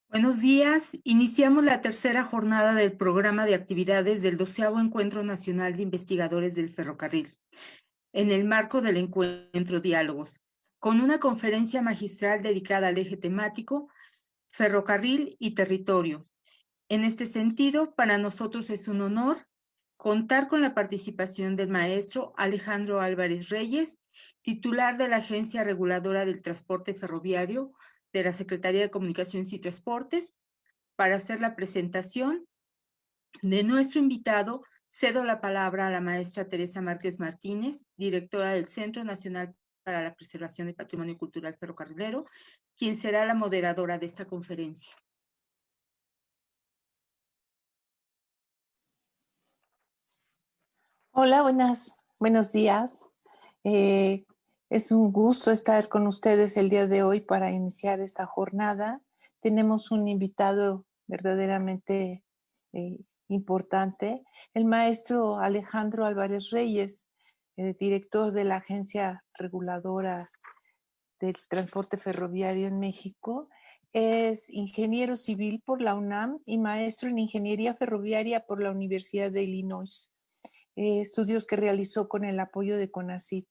Buenos días. Iniciamos la tercera jornada del programa de actividades del 12º Encuentro Nacional de Investigadores del Ferrocarril, en el marco del encuentro Diálogos, con una conferencia magistral dedicada al eje temático Ferrocarril y Territorio. En este sentido, para nosotros es un honor contar con la participación del maestro Alejandro Álvarez Reyes, titular de la Agencia Reguladora del Transporte Ferroviario de la Secretaría de Comunicaciones y Transportes. Para hacer la presentación de nuestro invitado, cedo la palabra a la maestra Teresa Márquez Martínez, directora del Centro Nacional para la Preservación del Patrimonio Cultural Ferrocarrilero, quien será la moderadora de esta conferencia. Hola, buenos días. Es un gusto estar con ustedes el día de hoy para iniciar esta jornada. Tenemos un invitado verdaderamente importante, el maestro Alejandro Álvarez Reyes, director de la Agencia Reguladora del Transporte Ferroviario en México. Es ingeniero civil por la UNAM y maestro en Ingeniería Ferroviaria por la Universidad de Illinois. Estudios que realizó con el apoyo de CONACYT.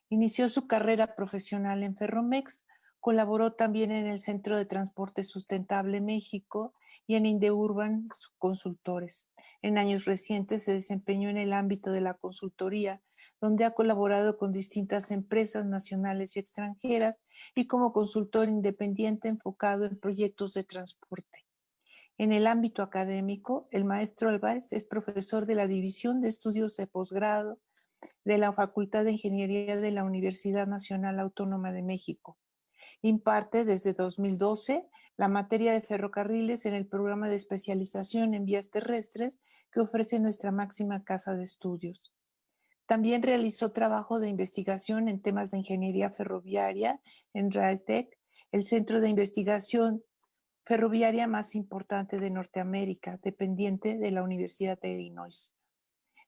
Inició su carrera profesional en Ferromex, colaboró también en el Centro de Transporte Sustentable México y en Indeurban Consultores. En años recientes se desempeñó en el ámbito de la consultoría, donde ha colaborado con distintas empresas nacionales y extranjeras y como consultor independiente enfocado en proyectos de transporte. En el ámbito académico, el maestro Álvarez es profesor de la División de Estudios de Posgrado de la Facultad de Ingeniería de la Universidad Nacional Autónoma de México. Imparte desde 2012 la materia de ferrocarriles en el programa de especialización en vías terrestres que ofrece nuestra máxima casa de estudios. También realizó trabajo de investigación en temas de ingeniería ferroviaria en Railtech, el centro de investigación ferroviaria más importante de Norteamérica, dependiente de la Universidad de Illinois.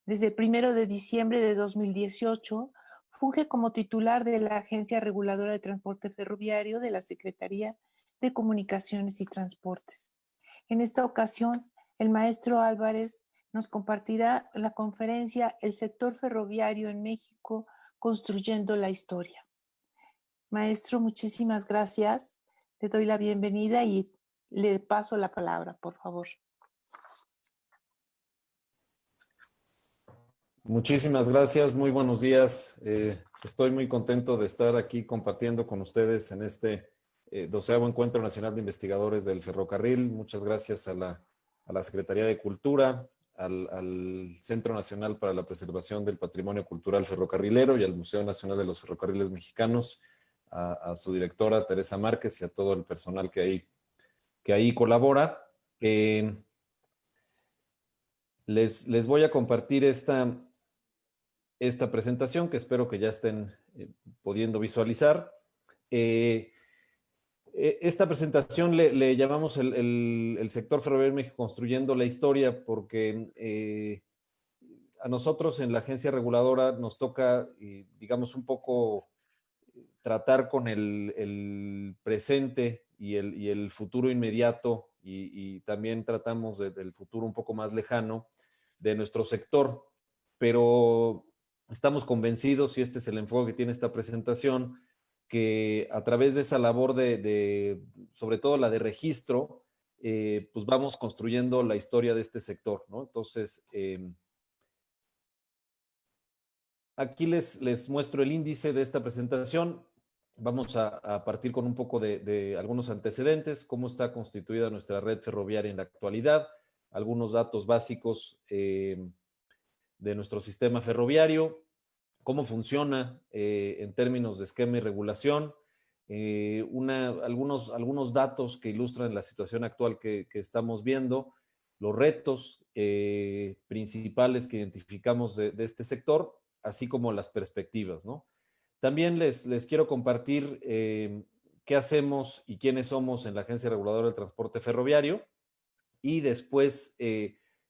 Desde el 1 de diciembre de 2018, funge como titular de la Agencia Reguladora de Transporte Ferroviario de la Secretaría de Comunicaciones y Transportes. En esta ocasión, el maestro Álvarez nos compartirá la conferencia El sector ferroviario en México, construyendo la historia. Maestro, muchísimas gracias. Le doy la bienvenida y le paso la palabra, por favor. Muchísimas gracias, muy buenos días. Estoy muy contento de estar aquí compartiendo con ustedes en este 12º Encuentro Nacional de Investigadores del Ferrocarril. Muchas gracias a la Secretaría de Cultura, al Centro Nacional para la Preservación del Patrimonio Cultural Ferrocarrilero y al Museo Nacional de los Ferrocarriles Mexicanos, a su directora Teresa Márquez y a todo el personal que ahí colabora. Les voy a compartir esta presentación que espero que ya estén pudiendo visualizar. Esta presentación le llamamos el sector ferroviario en México construyendo la historia porque a nosotros en la agencia reguladora nos toca, digamos, un poco tratar con el presente y el futuro inmediato y también tratamos del futuro un poco más lejano de nuestro sector, pero estamos convencidos, y este es el enfoque que tiene esta presentación, que a través de esa labor sobre todo la de registro, pues vamos construyendo la historia de este sector, ¿no? Entonces, aquí les muestro el índice de esta presentación. Vamos a partir con un poco de algunos antecedentes, cómo está constituida nuestra red ferroviaria en la actualidad, algunos datos básicos de nuestro sistema ferroviario, cómo funciona en términos de esquema y regulación, algunos datos que ilustran la situación actual que estamos viendo, los retos principales que identificamos de este sector, así como las perspectivas, ¿no? También les quiero compartir qué hacemos y quiénes somos en la Agencia Reguladora del Transporte Ferroviario, y después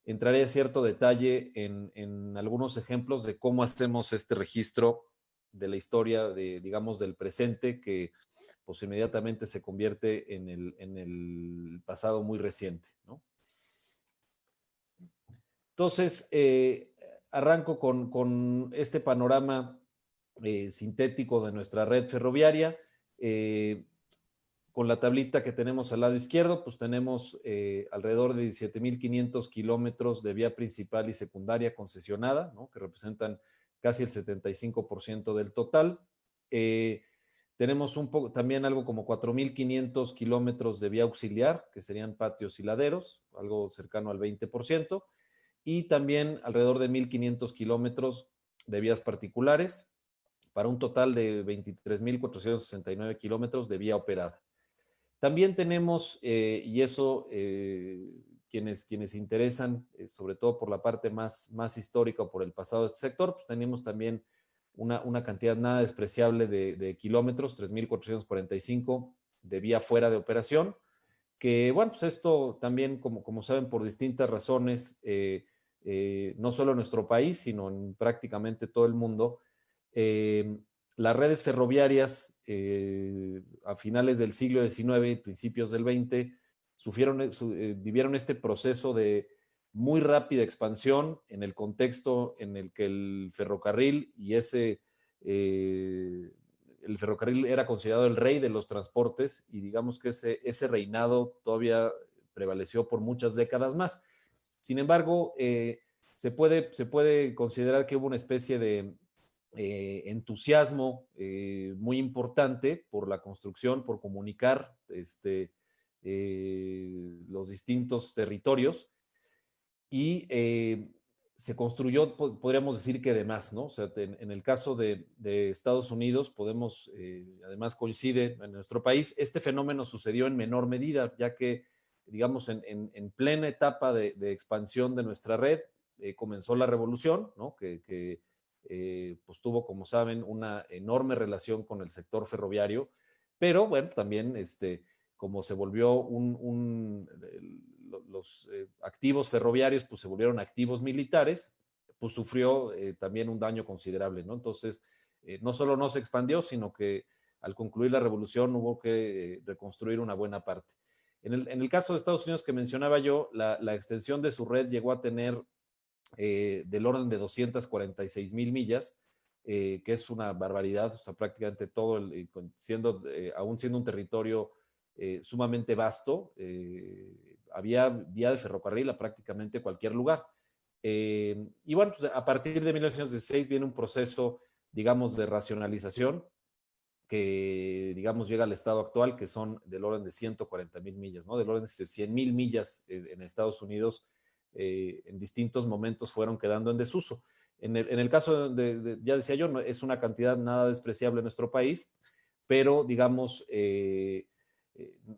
entraré a cierto detalle en algunos ejemplos de cómo hacemos este registro de la historia, digamos, del presente, que pues inmediatamente se convierte en el pasado muy reciente, ¿no? Entonces, arranco con este panorama sintético de nuestra red ferroviaria. Con la tablita que tenemos al lado izquierdo, pues tenemos alrededor de 17,500 kilómetros de vía principal y secundaria concesionada, ¿no? Que representan casi el 75% del total. Tenemos también algo como 4,500 kilómetros de vía auxiliar, que serían patios y laderos, algo cercano al 20%, y también alrededor de 1,500 kilómetros de vías particulares, para un total de 23,469 kilómetros de vía operada. También tenemos, y eso quienes interesan, sobre todo por la parte más histórica o por el pasado de este sector, pues tenemos también una cantidad nada despreciable de kilómetros, 3,445 de vía fuera de operación, que bueno, pues esto también, como saben, por distintas razones, no solo en nuestro país, sino en prácticamente todo el mundo, las redes ferroviarias a finales del siglo XIX y principios del XX vivieron este proceso de muy rápida expansión en el contexto en el que el ferrocarril el ferrocarril era considerado el rey de los transportes, y digamos que ese reinado todavía prevaleció por muchas décadas más. Sin embargo, se puede considerar que hubo una especie de entusiasmo muy importante por la construcción, por comunicar los distintos territorios, y se construyó, podríamos decir que de más, ¿no? O sea, en el caso de Estados Unidos, además coincide en nuestro país, este fenómeno sucedió en menor medida, ya que, digamos, en plena etapa de expansión de nuestra red, comenzó la revolución, ¿no? Que pues tuvo, como saben, una enorme relación con el sector ferroviario, pero bueno, también como se volvió los activos ferroviarios pues se volvieron activos militares, pues sufrió también un daño considerable, ¿no? Entonces, no solo no se expandió, sino que al concluir la revolución hubo que reconstruir una buena parte. En el caso de Estados Unidos que mencionaba yo, la extensión de su red llegó a tener del orden de 246,000 millas, que es una barbaridad, o sea, prácticamente todo, aún siendo un territorio sumamente vasto, había vía de ferrocarril a prácticamente cualquier lugar. Y bueno, pues a partir de 1916 viene un proceso, digamos, de racionalización que, digamos, llega al estado actual, que son del orden de 140,000 millas, ¿no? Del orden de 100,000 millas en Estados Unidos, en distintos momentos fueron quedando en desuso. En el caso ya decía yo, no, es una cantidad nada despreciable en nuestro país, pero digamos,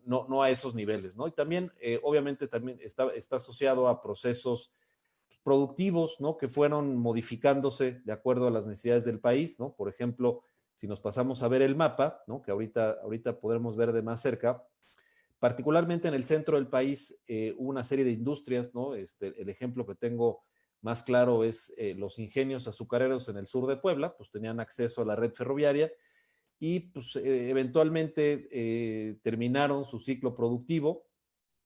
no a esos niveles, ¿no? Y también, obviamente, también está asociado a procesos productivos, ¿no? Que fueron modificándose de acuerdo a las necesidades del país, ¿no? Por ejemplo, si nos pasamos a ver el mapa, ¿no? Que ahorita podremos ver de más cerca, particularmente en el centro del país hubo una serie de industrias, ¿no? El ejemplo que tengo más claro es los ingenios azucareros en el sur de Puebla, pues tenían acceso a la red ferroviaria y pues eventualmente terminaron su ciclo productivo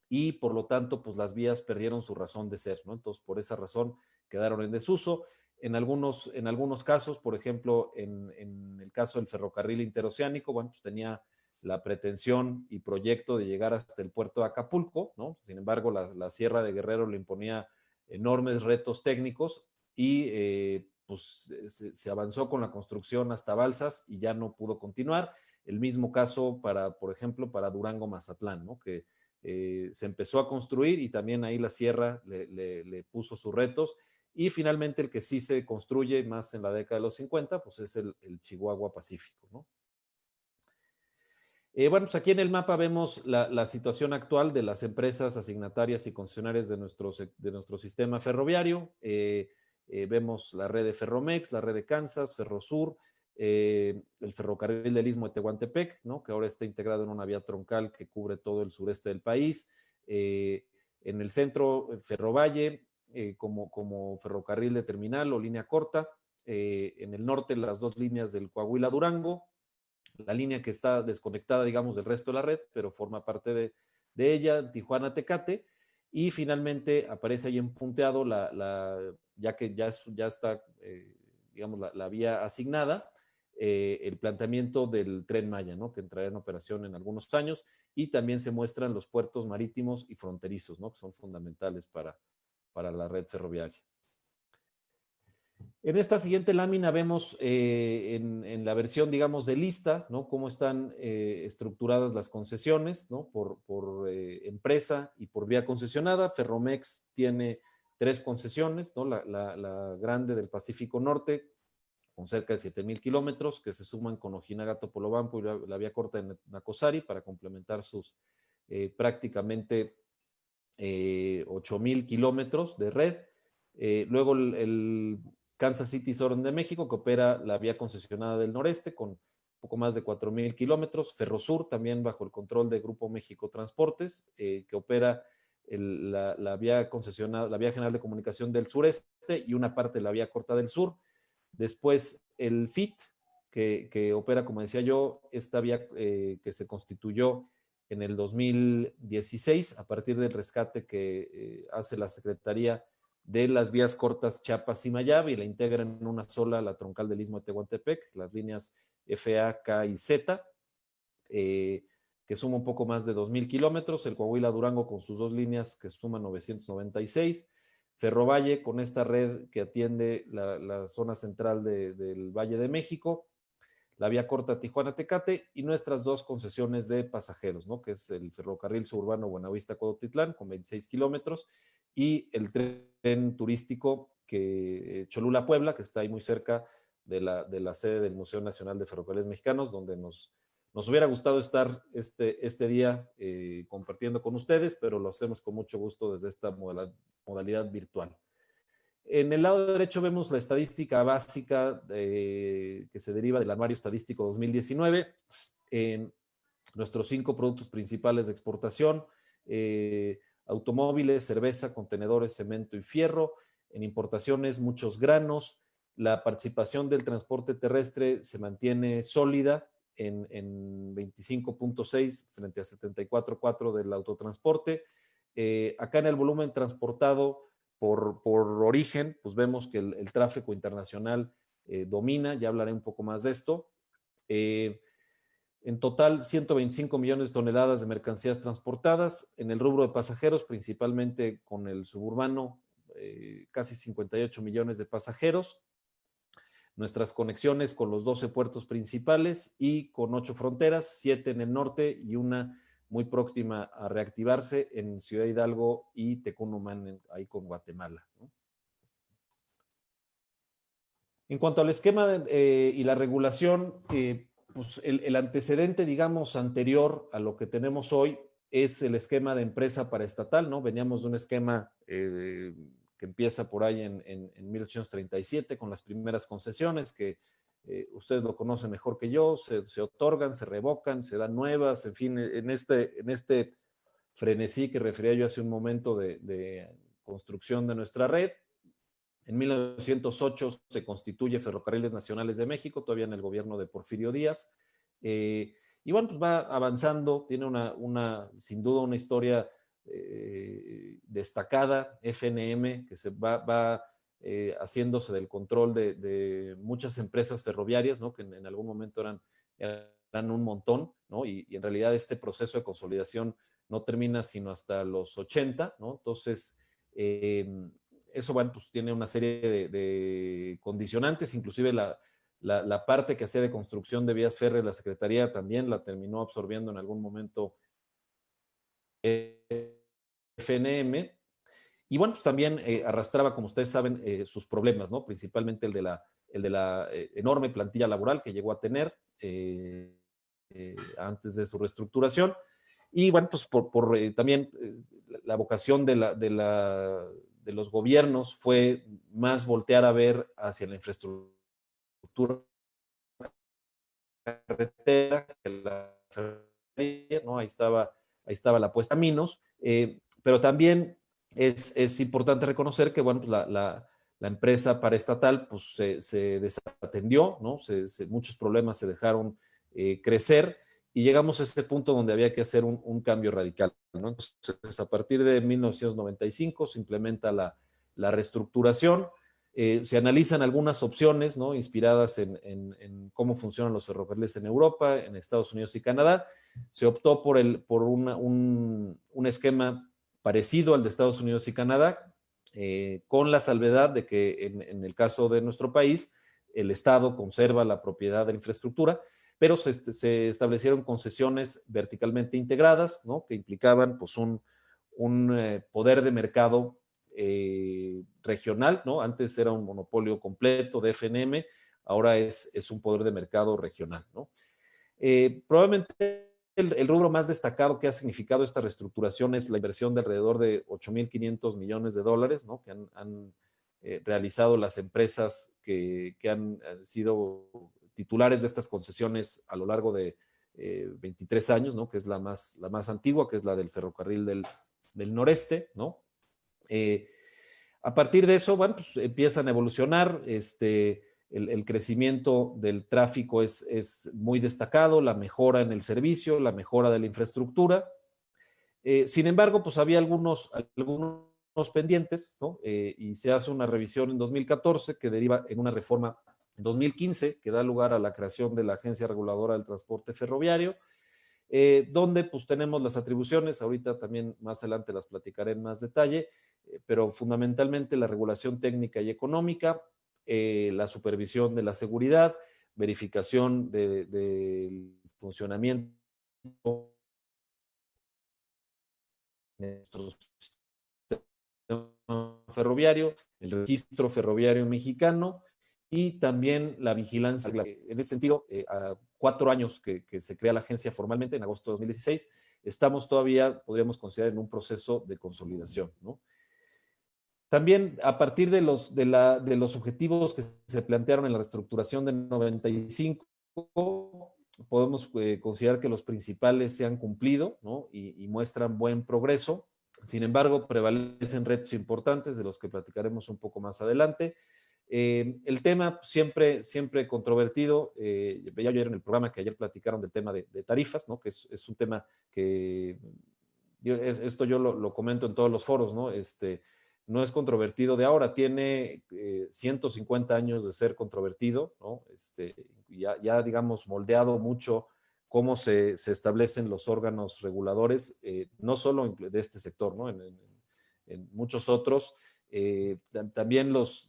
y por lo tanto pues las vías perdieron su razón de ser, ¿no? Entonces por esa razón quedaron en desuso. En algunos casos, por ejemplo, en el caso del ferrocarril interoceánico, bueno, pues tenía la pretensión y proyecto de llegar hasta el puerto de Acapulco, ¿no? Sin embargo, la Sierra de Guerrero le imponía enormes retos técnicos y pues se avanzó con la construcción hasta Balsas y ya no pudo continuar. El mismo caso para, por ejemplo, para Durango-Mazatlán, ¿no? Que se empezó a construir y también ahí la sierra le puso sus retos. Y finalmente el que sí se construye más en la década de los 50, pues es el Chihuahua Pacífico, ¿no? Bueno, pues aquí en el mapa vemos la situación actual de las empresas asignatarias y concesionarias de nuestro sistema ferroviario. Vemos la red de Ferromex, la red de Kansas, Ferrosur, el ferrocarril del Istmo de Tehuantepec, ¿no? Que ahora está integrado en una vía troncal que cubre todo el sureste del país. En el centro, Ferrovalle, como ferrocarril de terminal o línea corta. En el norte, las dos líneas del Coahuila-Durango, la línea que está desconectada, digamos, del resto de la red, pero forma parte de ella, Tijuana-Tecate, y finalmente aparece ahí en punteado, ya que ya está, digamos, la vía asignada, el planteamiento del Tren Maya, ¿no? Que entrará en operación en algunos años, y también se muestran los puertos marítimos y fronterizos, ¿no? Que son fundamentales para la red ferroviaria. En esta siguiente lámina vemos en la versión, digamos, de lista, ¿no? Cómo están estructuradas las concesiones, ¿no? Por empresa y por vía concesionada. Ferromex tiene 3 concesiones, ¿no? La grande del Pacífico Norte, con cerca de 7,000 kilómetros, que se suman con Ojinaga-Topolobampo y la vía corta de Nacosari para complementar sus prácticamente 8,000 kilómetros de red. Luego el Kansas City Sur de México, que opera la vía concesionada del noreste con poco más de 4,000 kilómetros. Ferrosur, también bajo el control de Grupo México Transportes, que opera la vía concesionada, la vía general de comunicación del sureste y una parte de la vía corta del sur. Después el FIT, que opera, como decía yo, esta vía que se constituyó en el 2016 a partir del rescate que hace la Secretaría de las vías cortas Chiapas y Mayab y la integra en una sola, la troncal del Istmo de Tehuantepec, las líneas FA, K y Z, que suma un poco más de 2,000 kilómetros, el Coahuila-Durango con sus 2 líneas que suman 996, Ferrovalle con esta red que atiende la zona central del Valle de México, la vía corta Tijuana-Tecate y nuestras 2 concesiones de pasajeros, ¿no? Que es el ferrocarril suburbano Buenavista-Cuautitlán con 26 kilómetros y el tren turístico Cholula-Puebla, que está ahí muy cerca de la sede del Museo Nacional de Ferrocarriles Mexicanos, donde nos hubiera gustado estar este día compartiendo con ustedes, pero lo hacemos con mucho gusto desde esta modalidad virtual. En el lado derecho vemos la estadística básica que se deriva del Anuario Estadístico 2019. Nuestros 5 productos principales de exportación, automóviles, cerveza, contenedores, cemento y fierro. En importaciones, muchos granos. La participación del transporte terrestre se mantiene sólida en 25.6 frente a 74.4 del autotransporte. Acá en el volumen transportado por origen, pues vemos que el tráfico internacional domina, ya hablaré un poco más de esto. En total, 125 millones de toneladas de mercancías transportadas. En el rubro de pasajeros, principalmente con el suburbano, casi 58 millones de pasajeros. Nuestras conexiones con los 12 puertos principales y con 8 fronteras, 7 en el norte y una muy próxima a reactivarse en Ciudad Hidalgo y Tecunumán, ahí con Guatemala, ¿no? En cuanto al esquema y la regulación, pues el antecedente, digamos, anterior a lo que tenemos hoy es el esquema de empresa paraestatal, ¿no? Veníamos de un esquema que empieza por ahí en 1837 con las primeras concesiones que ustedes lo conocen mejor que yo, se otorgan, se revocan, se dan nuevas, en fin, en este frenesí que refería yo hace un momento de construcción de nuestra red. En 1908 se constituye Ferrocarriles Nacionales de México, todavía en el gobierno de Porfirio Díaz. Y bueno, pues va avanzando, tiene sin duda una historia destacada, FNM, que se va haciéndose del control de muchas empresas ferroviarias, ¿no? Que en algún momento eran un montón, ¿no? Y en realidad este proceso de consolidación no termina sino hasta los 80, ¿no? Entonces, eso, bueno, pues tiene una serie de condicionantes, inclusive la parte que hacía de construcción de vías férreas, la Secretaría también la terminó absorbiendo en algún momento FNM. Y bueno, pues también arrastraba, como ustedes saben, sus problemas, ¿no? Principalmente el de la enorme plantilla laboral que llegó a tener antes de su reestructuración. Y bueno, pues también la vocación de los gobiernos fue más voltear a ver hacia la infraestructura carretera que la ferroviaria, ¿no? Ahí estaba la puesta a minos, pero también es importante reconocer que, bueno, pues la empresa paraestatal pues se desatendió, ¿no? Muchos problemas se dejaron crecer y llegamos a este punto donde había que hacer un cambio radical, ¿no? Entonces, a partir de 1995 se implementa la reestructuración. Se analizan algunas opciones, ¿no? Inspiradas en cómo funcionan los ferrocarriles en Europa, en Estados Unidos y Canadá. Se optó por un esquema parecido al de Estados Unidos y Canadá, con la salvedad de que en el caso de nuestro país, el Estado conserva la propiedad de la infraestructura, pero se establecieron concesiones verticalmente integradas, ¿no? Que implicaban pues un poder de mercado regional, ¿no? Antes era un monopolio completo de FNM, ahora es un poder de mercado regional, ¿no? Probablemente el rubro más destacado que ha significado esta reestructuración es la inversión de alrededor de 8.500 millones de dólares, ¿no? Que han realizado las empresas que han sido titulares de estas concesiones a lo largo de 23 años, ¿no? Que es la más antigua, que es la del ferrocarril del noreste, ¿no? A partir de eso, bueno, pues empiezan a evolucionar, el crecimiento del tráfico es muy destacado, la mejora en el servicio, la mejora de la infraestructura. Sin embargo, pues había algunos pendientes, ¿no? Y se hace una revisión en 2014 que deriva en una reforma en 2015 que da lugar a la creación de la Agencia Reguladora del Transporte Ferroviario, donde pues tenemos las atribuciones, ahorita también más adelante las platicaré en más detalle, pero fundamentalmente la regulación técnica y económica, la supervisión de la seguridad, verificación del funcionamiento de nuestro sistema ferroviario, el registro ferroviario mexicano y también la vigilancia. En ese sentido, a 4 años que se crea la agencia formalmente, en agosto de 2016, estamos todavía, podríamos considerar, en un proceso de consolidación, ¿no? También a partir de los objetivos que se plantearon en la reestructuración de 95, podemos considerar que los principales se han cumplido, ¿no? Y muestran buen progreso. Sin embargo, prevalecen retos importantes de los que platicaremos un poco más adelante. El tema siempre controvertido, veía ayer en el programa que ayer platicaron del tema de tarifas, ¿no? Que es un tema que esto yo lo comento en todos los foros, ¿no? No es controvertido de ahora, tiene 150 años de ser controvertido, ¿no? Ya digamos, moldeado mucho cómo se establecen los órganos reguladores, no solo de este sector, ¿no? En muchos otros. También los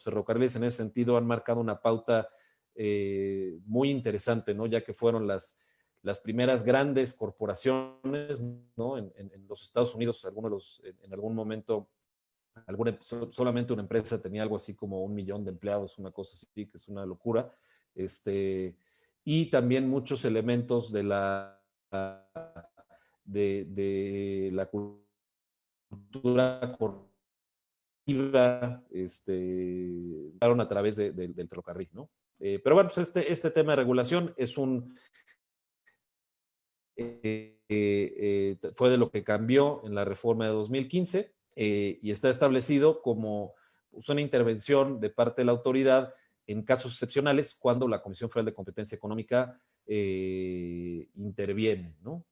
ferrocarriles en ese sentido han marcado una pauta muy interesante, ¿no? Ya que fueron las primeras grandes corporaciones, ¿no? En los Estados Unidos, en algún momento, solamente una empresa tenía algo así como 1 millón de empleados, una cosa así, que es una locura. Y también muchos elementos de la cultura corporativa, a través del ferrocarril, ¿no? Pero bueno, pues este tema de regulación es fue de lo que cambió en la reforma de 2015, y está establecido como pues, una intervención de parte de la autoridad en casos excepcionales cuando la Comisión Federal de Competencia Económica interviene, ¿no?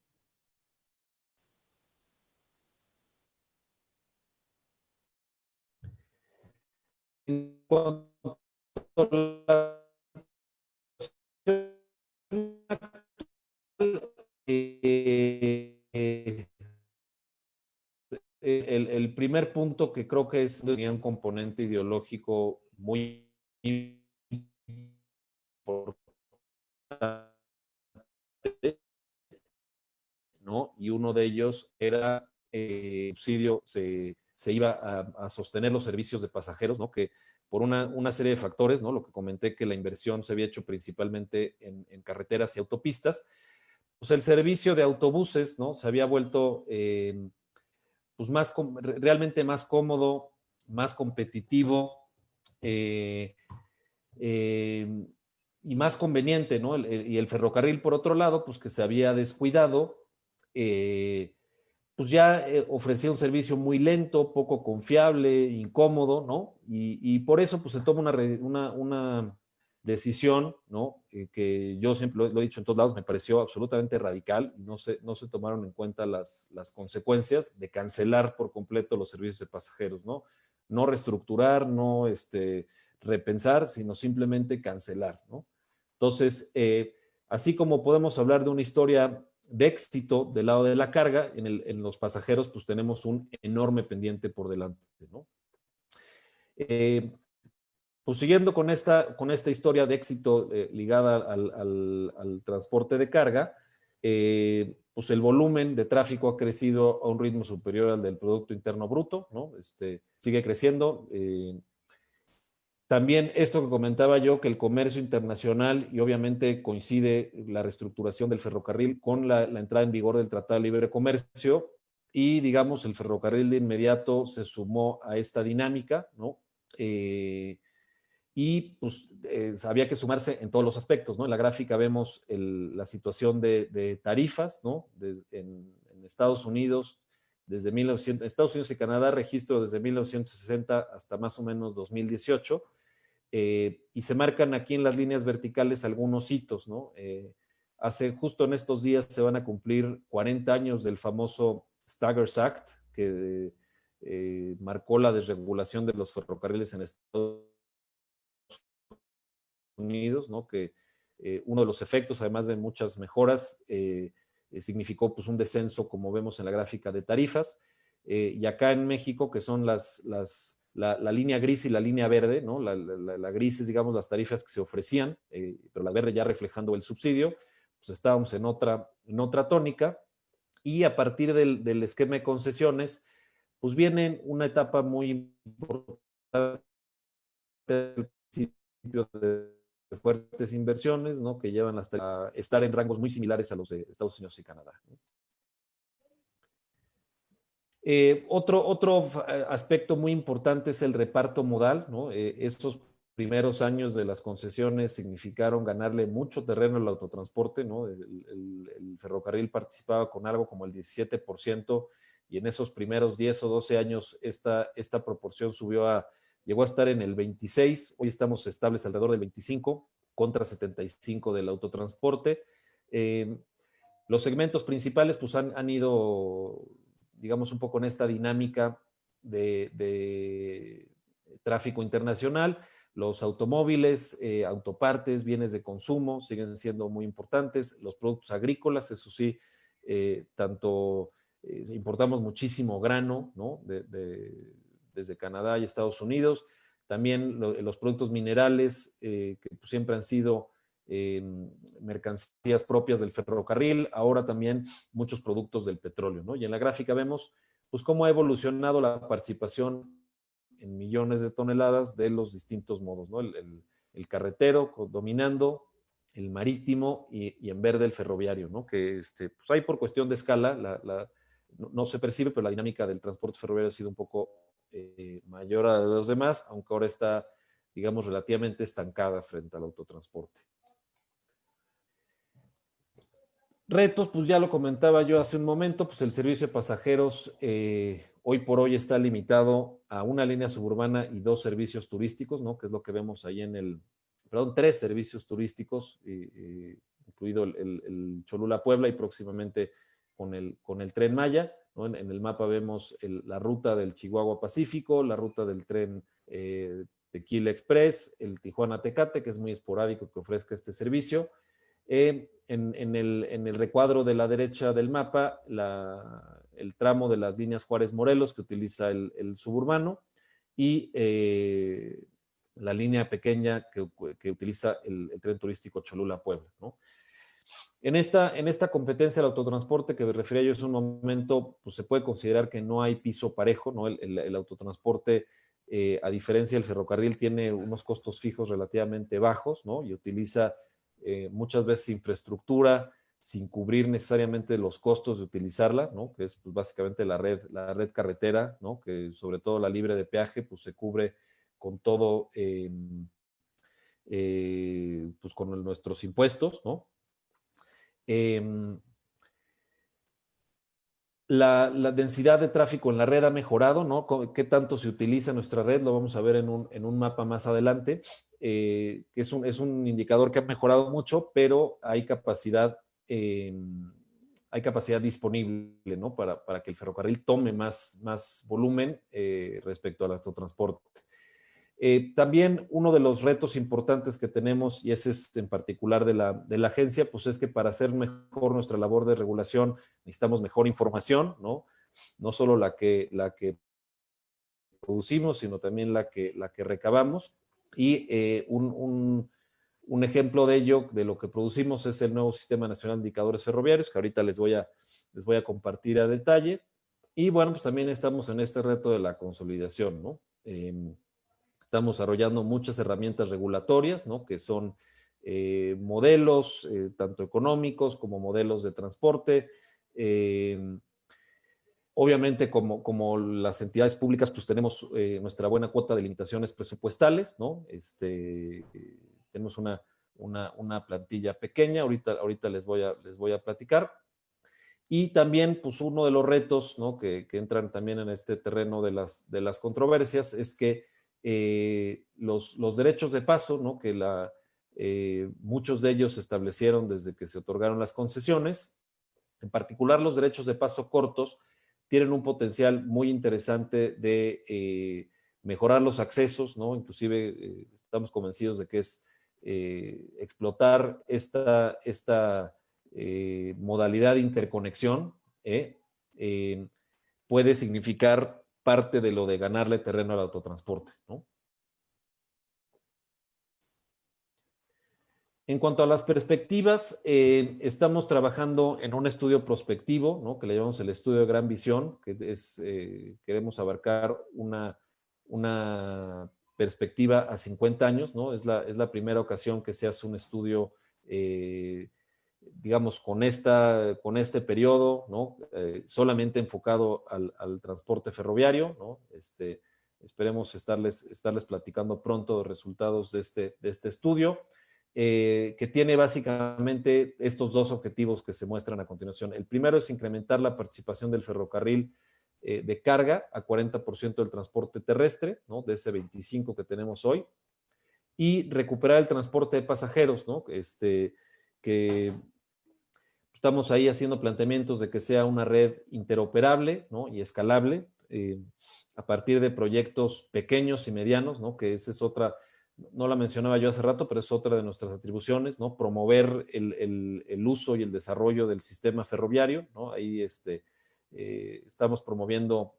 En cuanto a la punto que creo que tenía un componente ideológico muy importante, ¿no? Y uno de ellos era el subsidio, se iba a sostener los servicios de pasajeros, ¿no? Que por una serie de factores, ¿no? Lo que comenté, que la inversión se había hecho principalmente en carreteras y autopistas, pues el servicio de autobuses, ¿no? Se había vuelto pues realmente más cómodo, más competitivo eh, eh, y más conveniente, ¿no? Y el ferrocarril, por otro lado, pues que se había descuidado, pues ya ofrecía un servicio muy lento, poco confiable, incómodo, ¿no? Y por eso pues se toma una decisión, ¿no? Que yo siempre lo he dicho en todos lados, me pareció absolutamente radical, y no se tomaron en cuenta las consecuencias de cancelar por completo los servicios de pasajeros, ¿no? No reestructurar, no repensar, sino simplemente cancelar, ¿no? Entonces, así como podemos hablar de una historia de éxito del lado de la carga, en los pasajeros pues tenemos un enorme pendiente por delante, ¿no? Pues siguiendo con esta historia de éxito ligada al transporte de carga, pues el volumen de tráfico ha crecido a un ritmo superior al del Producto Interno Bruto, ¿no? Sigue creciendo. También esto que comentaba yo, que el comercio internacional, y obviamente coincide la reestructuración del ferrocarril con la entrada en vigor del Tratado de Libre Comercio, y digamos el ferrocarril de inmediato se sumó a esta dinámica, ¿no? Y pues había que sumarse en todos los aspectos, ¿no? En la gráfica vemos la situación de tarifas, ¿no? En Estados Unidos, Estados Unidos y Canadá, registro desde 1960 hasta más o menos 2018, y se marcan aquí en las líneas verticales algunos hitos, ¿no? Justo en estos días se van a cumplir 40 años del famoso Staggers Act, que marcó la desregulación de los ferrocarriles en Estados Unidos, ¿no? Que uno de los efectos, además de muchas mejoras, significó pues un descenso, como vemos en la gráfica, de tarifas. Y acá en México, que son la línea gris y la línea verde, ¿no? La gris es, digamos, las tarifas que se ofrecían, pero la verde ya reflejando el subsidio, pues estábamos en otra tónica, y a partir del esquema de concesiones, pues viene una etapa muy importante al principio de fuertes inversiones, ¿no? Que llevan hasta estar en rangos muy similares a los de Estados Unidos y Canadá, ¿no? Otro aspecto muy importante es el reparto modal, ¿no? Estos primeros años de las concesiones significaron ganarle mucho terreno al autotransporte, ¿no? El ferrocarril participaba con algo como el 17%, y en esos primeros 10 o 12 años esta proporción llegó a estar en el 26%, hoy estamos estables alrededor del 25%, contra 75% del autotransporte. Los segmentos principales pues han ido, digamos, un poco en esta dinámica de tráfico internacional. Los automóviles, autopartes, bienes de consumo siguen siendo muy importantes. Los productos agrícolas, eso sí, importamos muchísimo grano, ¿no? Desde Canadá y Estados Unidos. También los productos minerales, que pues siempre han sido mercancías propias del ferrocarril, ahora también muchos productos del petróleo, ¿no? Y en la gráfica vemos pues cómo ha evolucionado la participación en millones de toneladas de los distintos modos, ¿no? El carretero dominando, el marítimo, y en verde el ferroviario, ¿no? Que pues hay por cuestión de escala, no se percibe, pero la dinámica del transporte ferroviario ha sido un poco mayor a los demás, aunque ahora está, digamos, relativamente estancada frente al autotransporte. Retos, pues ya lo comentaba yo hace un momento, pues el servicio de pasajeros hoy por hoy está limitado a una línea suburbana y 2 servicios turísticos, ¿no? Que es lo que vemos ahí perdón, 3 servicios turísticos, incluido el Cholula-Puebla, y próximamente con el Tren Maya, ¿no? En el mapa vemos la ruta del Chihuahua-Pacífico, la ruta del tren Tequila Express, el Tijuana-Tecate, que es muy esporádico que ofrezca este servicio. En el recuadro de la derecha del mapa, el tramo de las líneas Juárez-Morelos que utiliza el suburbano y la línea pequeña que utiliza el tren turístico Cholula-Puebla, ¿no? En esta competencia del autotransporte que me refería yo hace un momento, pues se puede considerar que no hay piso parejo, ¿no? El autotransporte, a diferencia del ferrocarril, tiene unos costos fijos relativamente bajos, ¿no? Y utiliza muchas veces infraestructura sin cubrir necesariamente los costos de utilizarla, ¿no? Que es pues, básicamente la red carretera, ¿no? Que sobre todo la libre de peaje, pues se cubre con todo, pues con nuestros impuestos, ¿no? La densidad de tráfico en la red ha mejorado, ¿no? ¿Qué tanto se utiliza nuestra red? Lo vamos a ver en un mapa más adelante, que es un indicador que ha mejorado mucho, pero hay capacidad disponible, ¿no? Para que el ferrocarril tome más volumen respecto al autotransporte. También uno de los retos importantes que tenemos, y ese es en particular de la agencia, pues es que para hacer mejor nuestra labor de regulación necesitamos mejor información, ¿no? No solo la que producimos, sino también la que recabamos. Y un ejemplo de ello, de lo que producimos, es el nuevo Sistema Nacional de Indicadores Ferroviarios, que ahorita les voy a compartir a detalle. Y bueno, pues también estamos en este reto de la consolidación, ¿no? Estamos desarrollando muchas herramientas regulatorias, ¿no? Que son modelos tanto económicos como modelos de transporte. Obviamente, como las entidades públicas, pues tenemos nuestra buena cuota de limitaciones presupuestales, ¿no? Tenemos una plantilla pequeña, ahorita les voy a platicar. Y también, pues uno de los retos, ¿no? que entran también en este terreno de las controversias es que los derechos de paso, ¿no? Que muchos de ellos se establecieron desde que se otorgaron las concesiones, en particular los derechos de paso cortos, tienen un potencial muy interesante de mejorar los accesos, ¿no? Inclusive estamos convencidos de que es explotar esta modalidad de interconexión puede significar parte de lo de ganarle terreno al autotransporte, ¿no? En cuanto a las perspectivas, estamos trabajando en un estudio prospectivo, ¿no? Que le llamamos el estudio de gran visión, que es, queremos abarcar una perspectiva a 50 años, ¿no? Es la primera ocasión que se hace un estudio, digamos, con este periodo, ¿no? Solamente enfocado al transporte ferroviario, ¿no? Esperemos estarles platicando pronto los resultados de este estudio. Que tiene básicamente estos dos objetivos que se muestran a continuación. El primero es incrementar la participación del ferrocarril de carga a 40% del transporte terrestre, ¿no? De ese 25% que tenemos hoy, y recuperar el transporte de pasajeros, ¿no? Que estamos ahí haciendo planteamientos de que sea una red interoperable, ¿no? Y escalable a partir de proyectos pequeños y medianos, ¿no? Que esa es otra. No la mencionaba yo hace rato, pero es otra de nuestras atribuciones, ¿no? Promover el uso y el desarrollo del sistema ferroviario, ¿no? Ahí estamos promoviendo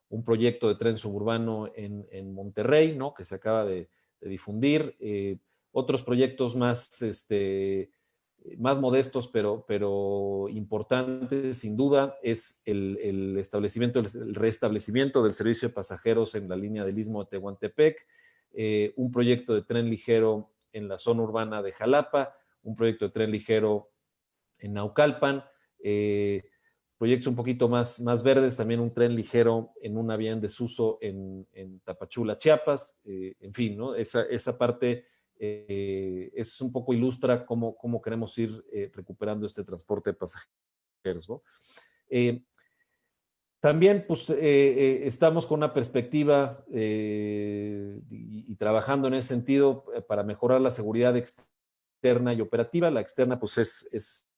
un proyecto de tren suburbano en Monterrey, ¿no? Que se acaba de difundir. Otros proyectos más modestos, pero importantes, sin duda, es el restablecimiento del servicio de pasajeros en la línea del Istmo de Tehuantepec, un proyecto de tren ligero en la zona urbana de Jalapa, un proyecto de tren ligero en Naucalpan, proyectos un poquito más verdes, también un tren ligero en una vía en desuso en Tapachula, Chiapas, en fin, ¿no? Esa parte es un poco ilustra cómo queremos ir recuperando este transporte de pasajeros, ¿no? También pues, estamos con una perspectiva y trabajando en ese sentido para mejorar la seguridad externa y operativa. La externa pues es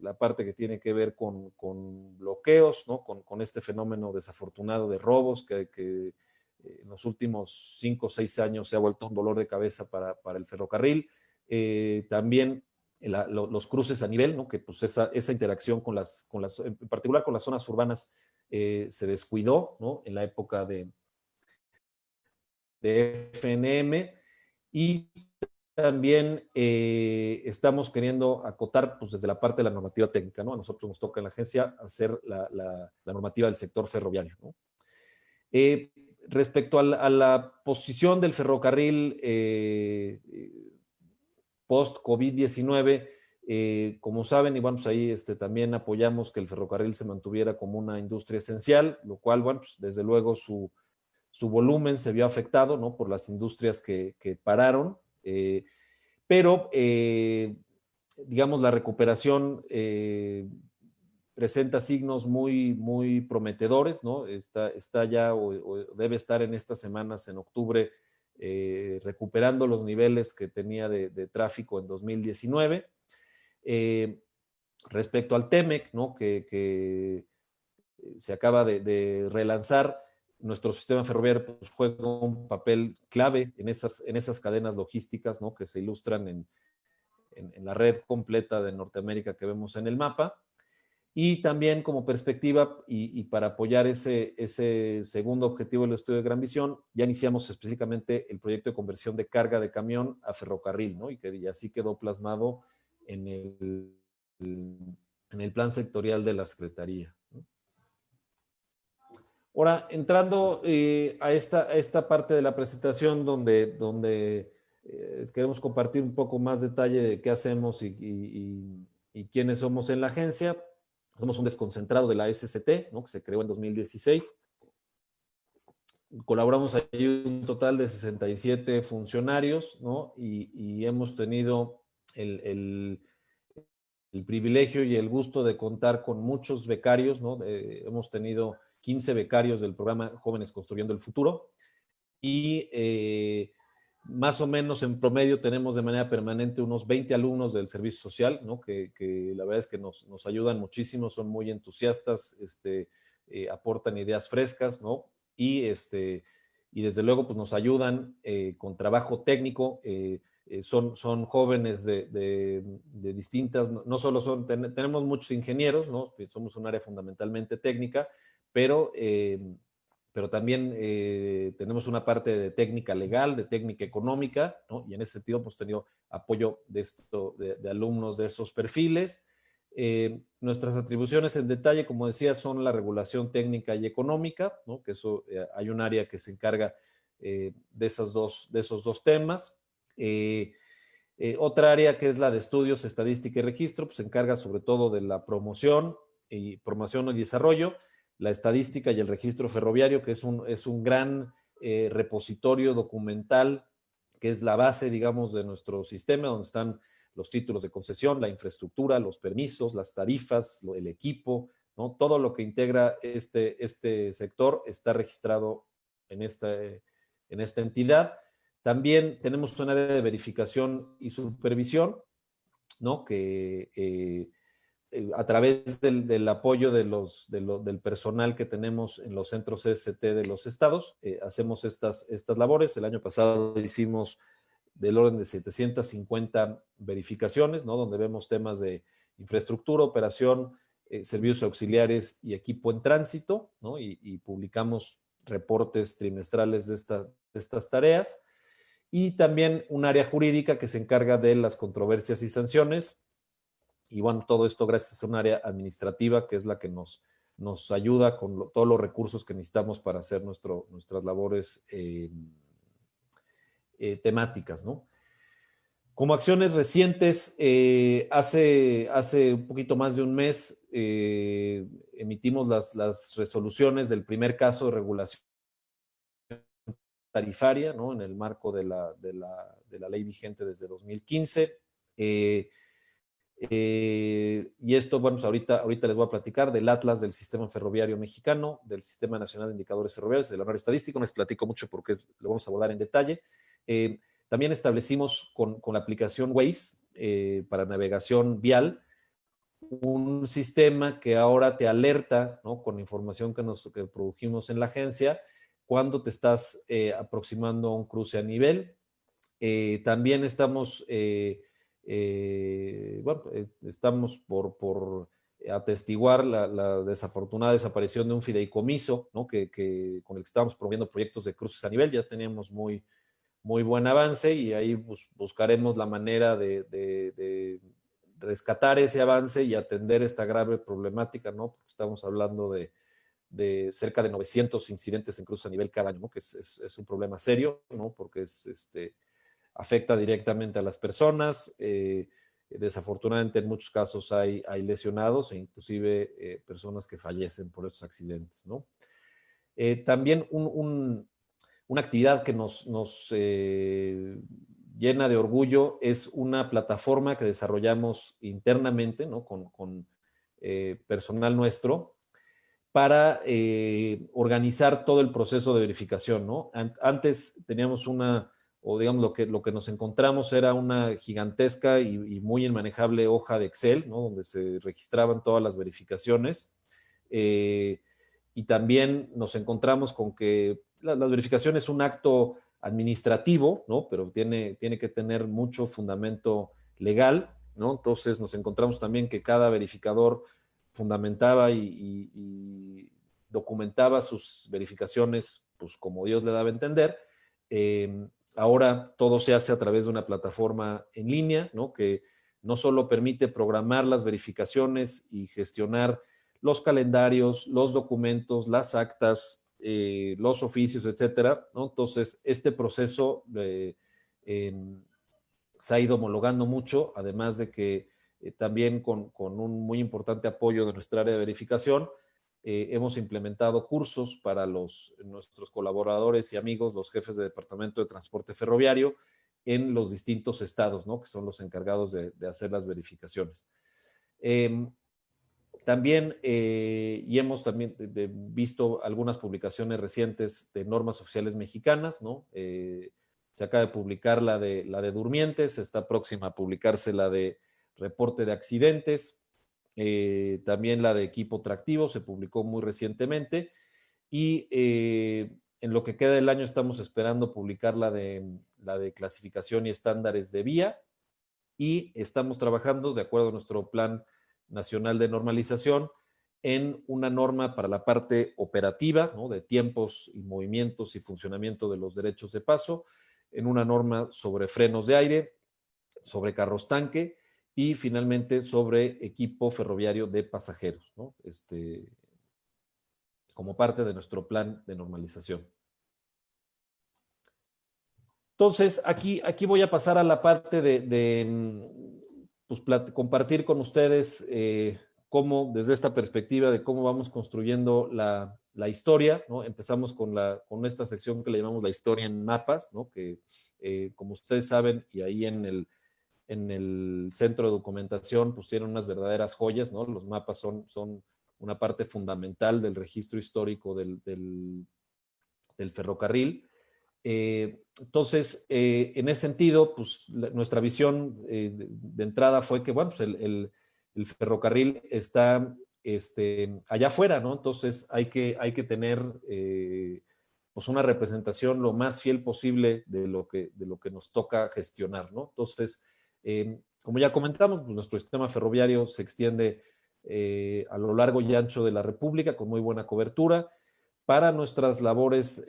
la parte que tiene que ver con bloqueos, ¿no? Con este fenómeno desafortunado de robos que en los últimos 5 o 6 años se ha vuelto un dolor de cabeza para el ferrocarril. También los cruces a nivel, ¿no? Que pues esa interacción en particular con las zonas urbanas se descuidó, ¿no? En la época de FNM, y también estamos queriendo acotar pues, desde la parte de la normativa técnica, ¿no? A nosotros nos toca en la agencia hacer la normativa del sector ferroviario, ¿no? Respecto a la posición del ferrocarril post-COVID-19, como saben, y bueno, pues ahí también apoyamos que el ferrocarril se mantuviera como una industria esencial, lo cual, bueno, pues desde luego su volumen se vio afectado, ¿no? Por las industrias que pararon, pero digamos la recuperación presenta signos muy, muy prometedores, ¿no? Está ya o debe estar en estas semanas, en octubre, recuperando los niveles que tenía de tráfico en 2019. Respecto al TEMEC, ¿no? Que se acaba de relanzar, nuestro sistema ferroviario pues, juega un papel clave en esas cadenas logísticas, ¿no? Que se ilustran en la red completa de Norteamérica que vemos en el mapa. Y también como perspectiva y para apoyar ese segundo objetivo del estudio de Gran Visión, ya iniciamos específicamente el proyecto de conversión de carga de camión a ferrocarril, ¿no? Y así quedó plasmado en el plan sectorial de la Secretaría, ¿no? Ahora, entrando a esta parte de la presentación donde queremos compartir un poco más detalle de qué hacemos y quiénes somos en la agencia. Somos un desconcentrado de la SCT, ¿no? Que se creó en 2016. Colaboramos ahí un total de 67 funcionarios, ¿no? Y hemos tenido el privilegio y el gusto de contar con muchos becarios, ¿no? Hemos tenido 15 becarios del programa Jóvenes Construyendo el Futuro y más o menos en promedio tenemos de manera permanente unos 20 alumnos del servicio social, ¿no? Que la verdad es que nos ayudan muchísimo, son muy entusiastas, aportan ideas frescas, ¿no? Y desde luego pues nos ayudan con trabajo técnico, son jóvenes de distintas, no solo tenemos muchos ingenieros, ¿no? Somos un área fundamentalmente técnica, pero también tenemos una parte de técnica legal, de técnica económica, ¿no? Y en ese sentido hemos tenido apoyo de alumnos de esos perfiles. Nuestras atribuciones en detalle, como decía, son la regulación técnica y económica, ¿no? Que eso hay un área que se encarga de esos dos temas. Otra área que es la de estudios, estadística y registro, pues se encarga sobre todo de la promoción y desarrollo, la estadística y el registro ferroviario, que es un gran repositorio documental, que es la base, digamos, de nuestro sistema, donde están los títulos de concesión, la infraestructura, los permisos, las tarifas, el equipo, ¿no? Todo lo que integra este sector está registrado en esta entidad. También tenemos un área de verificación y supervisión, ¿no? Que a través del apoyo del personal que tenemos en los centros CST de los estados, hacemos estas labores. El año pasado hicimos del orden de 750 verificaciones, ¿no? Donde vemos temas de infraestructura, operación, servicios auxiliares y equipo en tránsito, ¿no? Y publicamos reportes trimestrales de estas tareas. Y también un área jurídica que se encarga de las controversias y sanciones. Y bueno, todo esto gracias a un área administrativa que es la que nos ayuda con todos los recursos que necesitamos para hacer nuestras labores temáticas, ¿no? Como acciones recientes, hace un poquito más de un mes emitimos las resoluciones del primer caso de regulación tarifaria, ¿no? En el marco de la ley vigente desde 2015. Y esto, bueno, pues ahorita les voy a platicar del Atlas del Sistema Ferroviario Mexicano, del Sistema Nacional de Indicadores Ferroviarios, del horario estadístico. No les platico mucho porque lo vamos a abordar en detalle. También establecimos con la aplicación Waze para navegación vial un sistema que ahora te alerta, ¿no? Con información que produjimos en la agencia cuando te estás aproximando a un cruce a nivel. También estamos bueno, estamos por atestiguar la desafortunada desaparición de un fideicomiso, ¿no? con el que estábamos promoviendo proyectos de cruces a nivel. Ya teníamos muy buen avance y ahí buscaremos la manera de rescatar ese avance y atender esta grave problemática, ¿no? Porque estamos hablando de cerca de 900 incidentes en cruces a nivel cada año, ¿no? Que es un problema serio, ¿no? Porque afecta directamente a las personas. Desafortunadamente en muchos casos hay lesionados e inclusive personas que fallecen por estos accidentes, ¿no? También una actividad que nos llena de orgullo es una plataforma que desarrollamos internamente, ¿no? con personal nuestro para organizar todo el proceso de verificación, ¿no? Antes teníamos o digamos lo que nos encontramos era una gigantesca y muy inmanejable hoja de Excel, ¿no? Donde se registraban todas las verificaciones. Y también nos encontramos con que la verificación es un acto administrativo, ¿no? Pero tiene que tener mucho fundamento legal, ¿no? Entonces nos encontramos también que cada verificador fundamentaba y documentaba sus verificaciones, pues como Dios le daba a entender. Ahora todo se hace a través de una plataforma en línea, ¿no? Que no solo permite programar las verificaciones y gestionar los calendarios, los documentos, las actas, los oficios, etcétera, ¿no? Entonces, este proceso se ha ido homologando mucho, además de que también con un muy importante apoyo de nuestra área de verificación, hemos implementado cursos para nuestros colaboradores y amigos, los jefes de departamento de transporte ferroviario, en los distintos estados, ¿no? Que son los encargados de hacer las verificaciones. También, y hemos también visto algunas publicaciones recientes de normas oficiales mexicanas, ¿no? Se acaba de publicar la de durmientes, está próxima a publicarse la de reporte de accidentes, también la de equipo tractivo se publicó muy recientemente y en lo que queda del año estamos esperando publicar la de clasificación y estándares de vía y estamos trabajando de acuerdo a nuestro plan nacional de normalización en una norma para la parte operativa, ¿no? De tiempos y movimientos y funcionamiento de los derechos de paso, en una norma sobre frenos de aire, sobre carros tanque y finalmente sobre equipo ferroviario de pasajeros, ¿no? Como parte de nuestro plan de normalización. Entonces, aquí voy a pasar a la parte pues, compartir con ustedes cómo, desde esta perspectiva de cómo vamos construyendo la historia, ¿no? Empezamos con esta sección que le llamamos la historia en mapas, ¿no? Que como ustedes saben, y ahí en el centro de documentación, pues tienen unas verdaderas joyas, ¿no? Los mapas son una parte fundamental del registro histórico del ferrocarril. Entonces, en ese sentido, pues nuestra visión de entrada fue que, bueno, pues el ferrocarril está allá afuera, ¿no? Entonces hay que tener pues una representación lo más fiel posible de lo que nos toca gestionar, ¿no? Entonces, como ya comentamos, pues nuestro sistema ferroviario se extiende a lo largo y ancho de la República con muy buena cobertura para nuestras labores,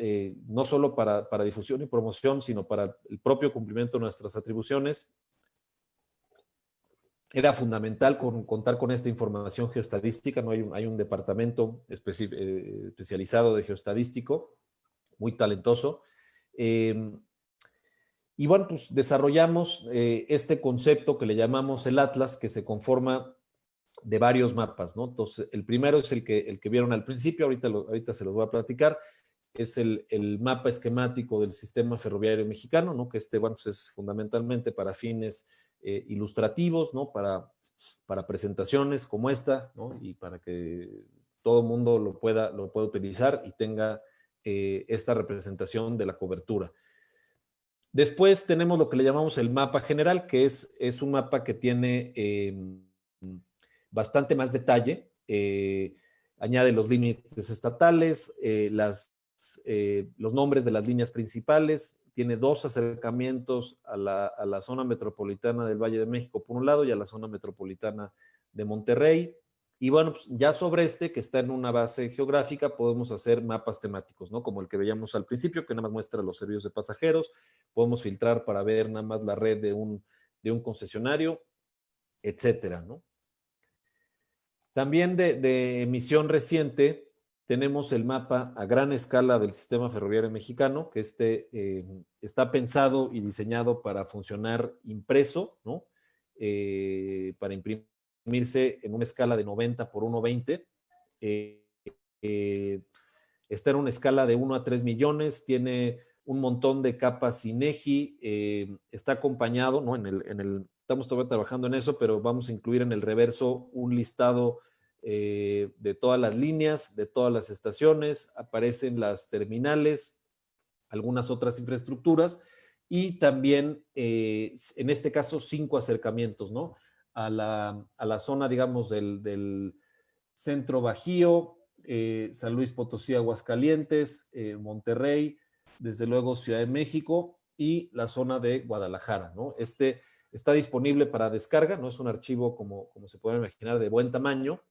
no solo para difusión y promoción, sino para el propio cumplimiento de nuestras atribuciones. Era fundamental contar con esta información geoestadística, ¿no? Hay un departamento especializado de geoestadístico, muy talentoso. Y bueno, pues desarrollamos este concepto que le llamamos el Atlas, que se conforma de varios mapas, ¿no? Entonces, el primero es el que vieron al principio, ahorita se los voy a platicar, es el mapa esquemático del sistema ferroviario mexicano, ¿no? Que bueno, pues es fundamentalmente para fines ilustrativos, ¿no? Para presentaciones como esta, ¿no? Y para que todo el mundo lo pueda utilizar y tenga esta representación de la cobertura. Después tenemos lo que le llamamos el mapa general, que es un mapa que tiene bastante más detalle, añade los límites estatales, los nombres de las líneas principales, tiene 2 acercamientos a la zona metropolitana del Valle de México por un lado y a la zona metropolitana de Monterrey. Y bueno, pues ya sobre que está en una base geográfica, podemos hacer mapas temáticos, ¿no? Como el que veíamos al principio, que nada más muestra los servicios de pasajeros. Podemos filtrar para ver nada más la red de un concesionario, etcétera, ¿no? También de emisión reciente, tenemos el mapa a gran escala del sistema ferroviario mexicano, que está pensado y diseñado para funcionar impreso, ¿no? Para imprimirse en una escala de 90 por 120. Está en una escala de 1 a 3 millones, tiene un montón de capas INEGI, está acompañado, ¿no? Estamos todavía trabajando en eso, pero vamos a incluir en el reverso un listado de todas las líneas, de todas las estaciones, aparecen las terminales, algunas otras infraestructuras y también, en este caso, 5 acercamientos, ¿no? A la zona, digamos, del centro Bajío, San Luis Potosí, Aguascalientes, Monterrey, desde luego Ciudad de México y la zona de Guadalajara, ¿no? Está disponible para descarga, no es un archivo como se pueden imaginar de buen tamaño,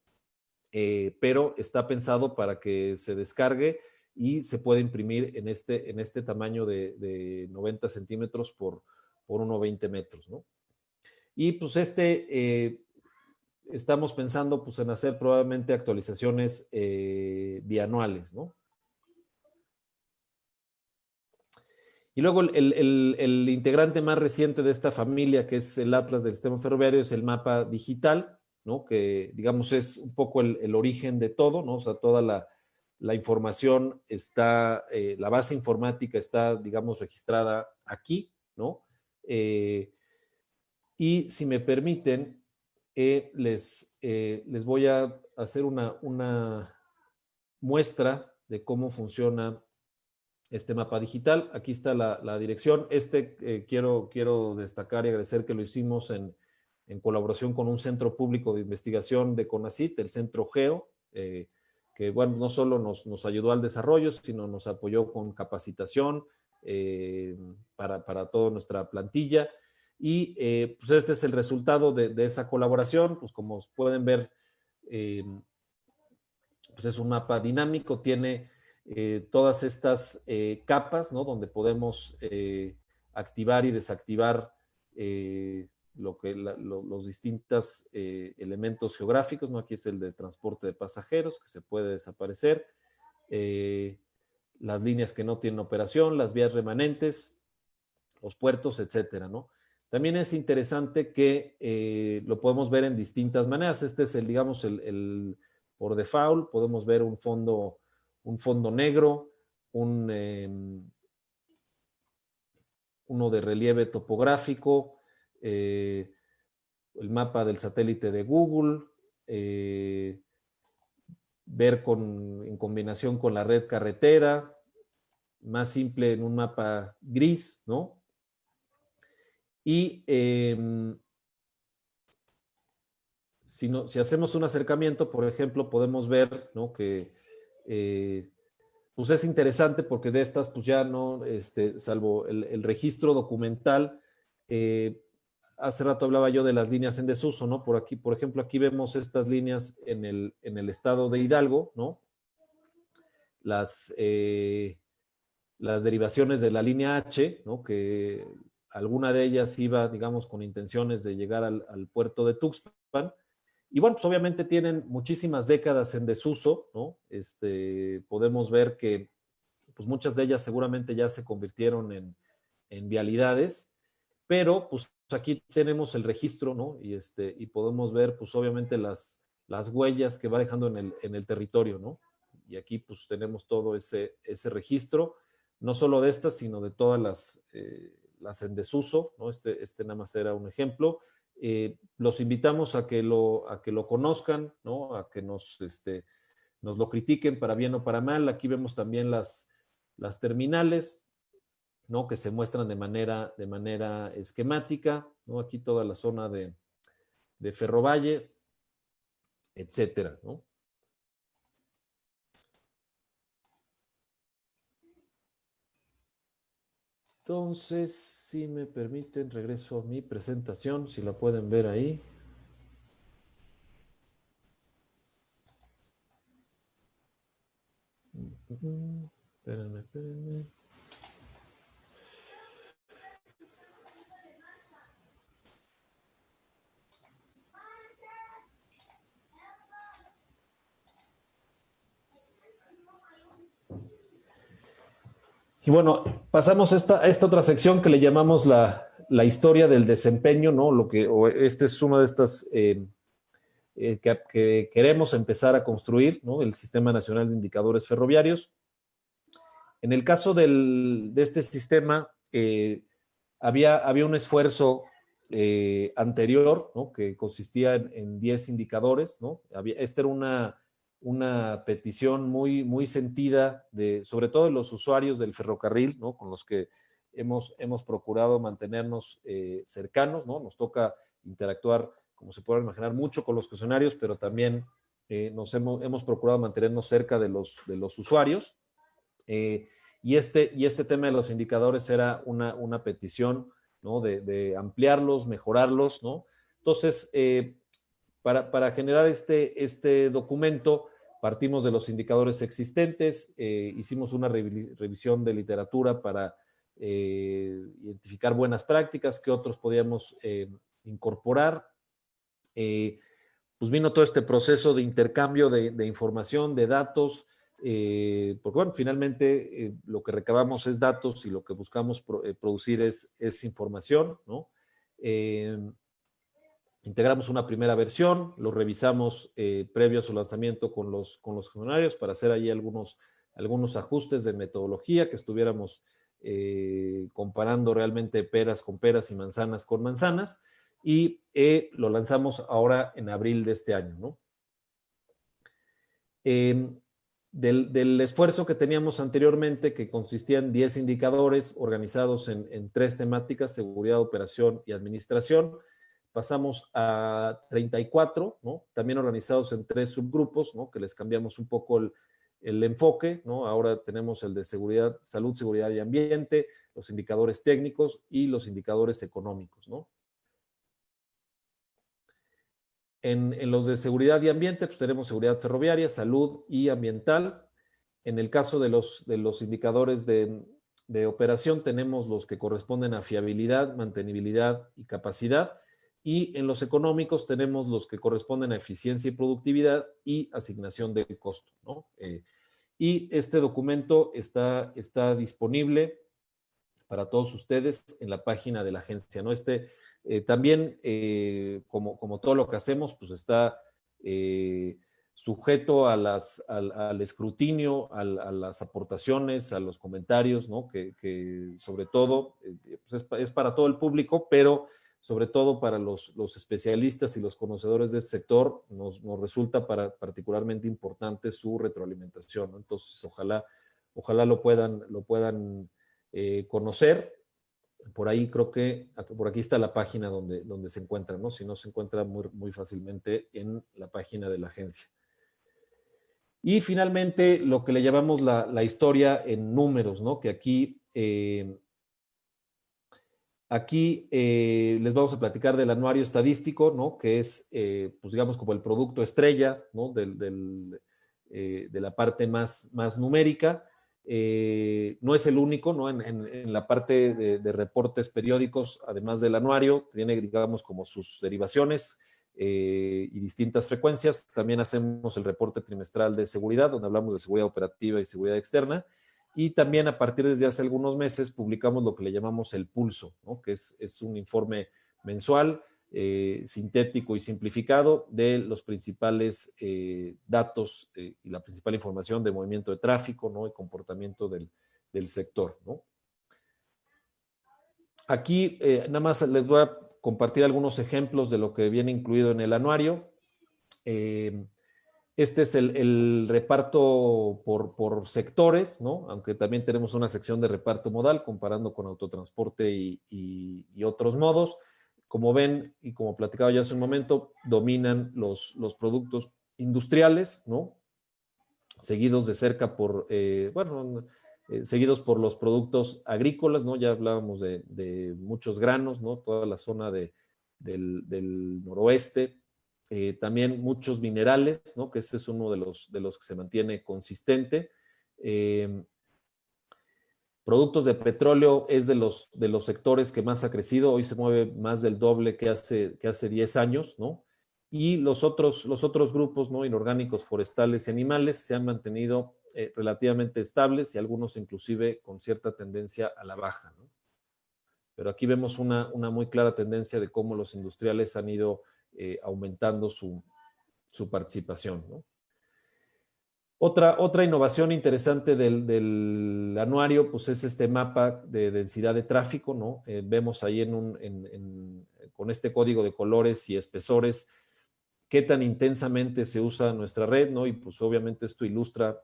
pero está pensado para que se descargue y se puede imprimir en este tamaño de 90 centímetros por 1,20 metros, ¿no? Y pues estamos pensando pues, en hacer probablemente actualizaciones bianuales, ¿no? Y luego el integrante más reciente de esta familia, que es el Atlas del Sistema Ferroviario, es el mapa digital, ¿no? Que, digamos, es un poco el origen de todo, ¿no? O sea, toda la información está, la base informática está, digamos, registrada aquí, ¿no? Y si me permiten, les voy a hacer una muestra de cómo funciona este mapa digital. Aquí está la dirección. Quiero destacar y agradecer que lo hicimos en colaboración con un centro público de investigación de CONACYT, el Centro Geo, que bueno, no solo nos ayudó al desarrollo, sino nos apoyó con capacitación para toda nuestra plantilla. Y pues este es el resultado de esa colaboración. Pues como pueden ver, pues es un mapa dinámico, tiene todas estas capas, ¿no? Donde podemos activar y desactivar los distintos elementos geográficos, ¿no? Aquí es el de transporte de pasajeros, que se puede desaparecer, las líneas que no tienen operación, las vías remanentes, los puertos, etcétera, ¿no? También es interesante que lo podemos ver en distintas maneras. Este es digamos, por default, podemos ver un fondo negro, uno de relieve topográfico, el mapa del satélite de Google, ver en combinación con la red carretera, más simple en un mapa gris, ¿no? Y si hacemos un acercamiento, por ejemplo, podemos ver, ¿no? Que pues es interesante porque de estas, pues ya no, salvo el registro documental, hace rato hablaba yo de las líneas en desuso, ¿no? Por aquí, por ejemplo, aquí vemos estas líneas en el estado de Hidalgo, ¿no? Las derivaciones de la línea H, ¿no? Que alguna de ellas iba, digamos, con intenciones de llegar al puerto de Tuxpan. Y bueno, pues obviamente tienen muchísimas décadas en desuso, ¿no? Podemos ver que pues muchas de ellas seguramente ya se convirtieron en vialidades, pero pues aquí tenemos el registro, ¿no? Y podemos ver pues obviamente las huellas que va dejando en el territorio, ¿no? Y aquí pues tenemos todo ese registro, no solo de estas, sino de todas las en desuso, ¿no? Nada más era un ejemplo. Los invitamos a que lo conozcan, ¿no? A que nos lo critiquen para bien o para mal. Aquí vemos también las terminales, ¿no? Que se muestran de manera esquemática, ¿no? Aquí toda la zona de Ferrovalle, etcétera, ¿no? Entonces, si me permiten, regreso a mi presentación, si la pueden ver ahí. Espérenme. Y bueno, pasamos a esta otra sección que le llamamos la historia del desempeño, ¿no? Este es uno de estas que queremos empezar a construir, ¿no? El Sistema Nacional de Indicadores Ferroviarios. En el caso de este sistema, había un esfuerzo anterior, ¿no? Que consistía en 10 indicadores, ¿no? Esta era una petición muy sentida, sobre todo de los usuarios del ferrocarril, ¿no? Con los que hemos procurado mantenernos cercanos, ¿no? Nos toca interactuar, como se puede imaginar, mucho con los funcionarios, pero también hemos procurado mantenernos cerca de los usuarios. Y este tema de los indicadores era una petición, ¿no? De ampliarlos, mejorarlos, ¿no? Entonces, para generar este documento, partimos de los indicadores existentes, hicimos una revisión de literatura para identificar buenas prácticas que otros podíamos incorporar. Pues vino todo este proceso de intercambio de información, de datos, porque bueno, finalmente lo que recabamos es datos y lo que buscamos producir es información, ¿no? Integramos una primera versión, lo revisamos previo a su lanzamiento con los funcionarios para hacer ahí algunos ajustes de metodología, que estuviéramos comparando realmente peras con peras y manzanas con manzanas, y lo lanzamos ahora en abril de este año, ¿no? Del esfuerzo que teníamos anteriormente, que consistía en 10 indicadores organizados en 3 temáticas: seguridad, operación y administración, pasamos a 34, ¿no? También organizados en 3 subgrupos, ¿no? Que les cambiamos un poco el enfoque, ¿no? Ahora tenemos el de seguridad, salud, seguridad y ambiente, los indicadores técnicos y los indicadores económicos, ¿no? En los de seguridad y ambiente, pues tenemos seguridad ferroviaria, salud y ambiental. En el caso de los indicadores de operación, tenemos los que corresponden a fiabilidad, mantenibilidad y capacidad. Y en los económicos tenemos los que corresponden a eficiencia y productividad y asignación del costo, ¿no? Y este documento está disponible para todos ustedes en la página de la agencia, ¿no? También, como todo lo que hacemos, pues está sujeto al escrutinio, a las aportaciones, a los comentarios, ¿no? Que sobre todo pues es para todo el público, pero sobre todo para los especialistas y los conocedores del sector, nos resulta particularmente importante su retroalimentación, ¿no? Entonces, ojalá lo puedan conocer. Por ahí creo que por aquí está la página donde se encuentra, ¿no? Si no, se encuentra muy fácilmente en la página de la agencia. Y finalmente, lo que le llamamos la historia en números, ¿no? Que aquí les vamos a platicar del anuario estadístico, ¿no? Que es, pues digamos, como el producto estrella, ¿no? De la parte más numérica. No es el único, ¿no? En la parte de reportes periódicos, además del anuario, tiene, digamos, como sus derivaciones y distintas frecuencias. También hacemos el reporte trimestral de seguridad, donde hablamos de seguridad operativa y seguridad externa. Y también a partir desde hace algunos meses publicamos lo que le llamamos el pulso, ¿no? Que es un informe mensual, sintético y simplificado de los principales datos y la principal información de movimiento de tráfico, ¿no? Y comportamiento del sector, ¿no? Aquí nada más les voy a compartir algunos ejemplos de lo que viene incluido en el anuario. Este es el reparto por sectores, ¿no? Aunque también tenemos una sección de reparto modal comparando con autotransporte y otros modos. Como ven y como platicaba ya hace un momento, dominan los productos industriales, ¿no? Seguidos de cerca por, bueno, seguidos por los productos agrícolas, ¿no? Ya hablábamos de muchos granos, ¿no? Toda la zona del noroeste. También muchos minerales, ¿no? Que ese es uno de los que se mantiene consistente. Productos de petróleo es de los sectores que más ha crecido. Hoy se mueve más del doble que hace 10 años, ¿no? Y los otros grupos, ¿no? Inorgánicos, forestales y animales se han mantenido relativamente estables y algunos inclusive con cierta tendencia a la baja, ¿no? Pero aquí vemos una muy clara tendencia de cómo los industriales han ido aumentando su participación, ¿no? Otra innovación interesante del anuario, pues es este mapa de densidad de tráfico, ¿no? Vemos ahí con este código de colores y espesores qué tan intensamente se usa nuestra red, ¿no? Y pues obviamente esto ilustra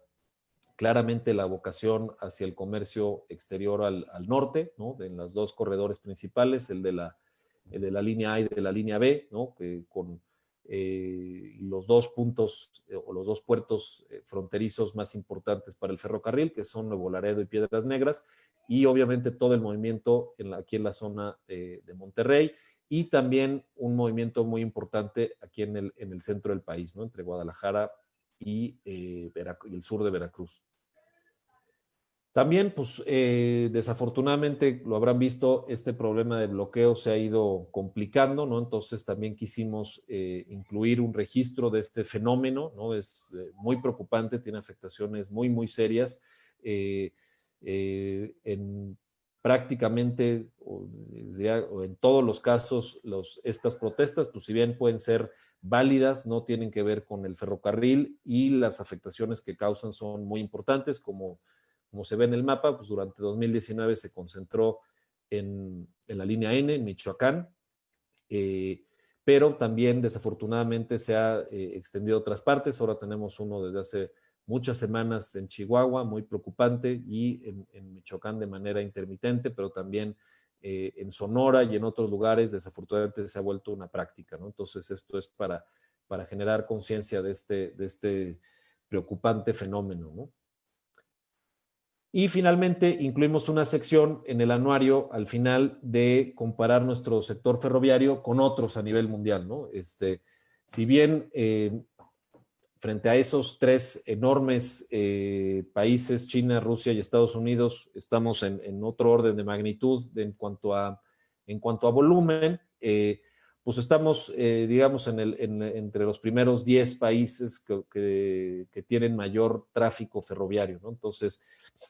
claramente la vocación hacia el comercio exterior al norte, ¿no? En los dos corredores principales, el de la línea A y de la línea B, ¿no? Que con los dos puntos o los dos puertos fronterizos más importantes para el ferrocarril, que son Nuevo Laredo y Piedras Negras, y obviamente todo el movimiento aquí en la zona de Monterrey, y también un movimiento muy importante aquí en el centro del país, ¿no? Entre Guadalajara y el sur de Veracruz. También, pues, desafortunadamente, lo habrán visto, este problema de bloqueo se ha ido complicando, ¿no? Entonces también quisimos incluir un registro de este fenómeno, ¿no? Es muy preocupante, tiene afectaciones muy, muy serias. En prácticamente, o en todos los casos, estas protestas, pues si bien pueden ser válidas, no tienen que ver con el ferrocarril, y las afectaciones que causan son muy importantes, como se ve en el mapa. Pues durante 2019 se concentró en la línea N, en Michoacán, pero también desafortunadamente se ha extendido a otras partes. Ahora tenemos uno desde hace muchas semanas en Chihuahua, muy preocupante, y en Michoacán de manera intermitente, pero también en Sonora y en otros lugares desafortunadamente se ha vuelto una práctica, ¿no? Entonces esto es para generar conciencia de este preocupante fenómeno, ¿no? Y finalmente incluimos una sección en el anuario al final de comparar nuestro sector ferroviario con otros a nivel mundial, ¿no? Si bien frente a esos tres enormes países, China, Rusia y Estados Unidos, estamos en otro orden de magnitud en cuanto a volumen, pues estamos, digamos, entre los primeros 10 países que tienen mayor tráfico ferroviario, ¿no? Entonces,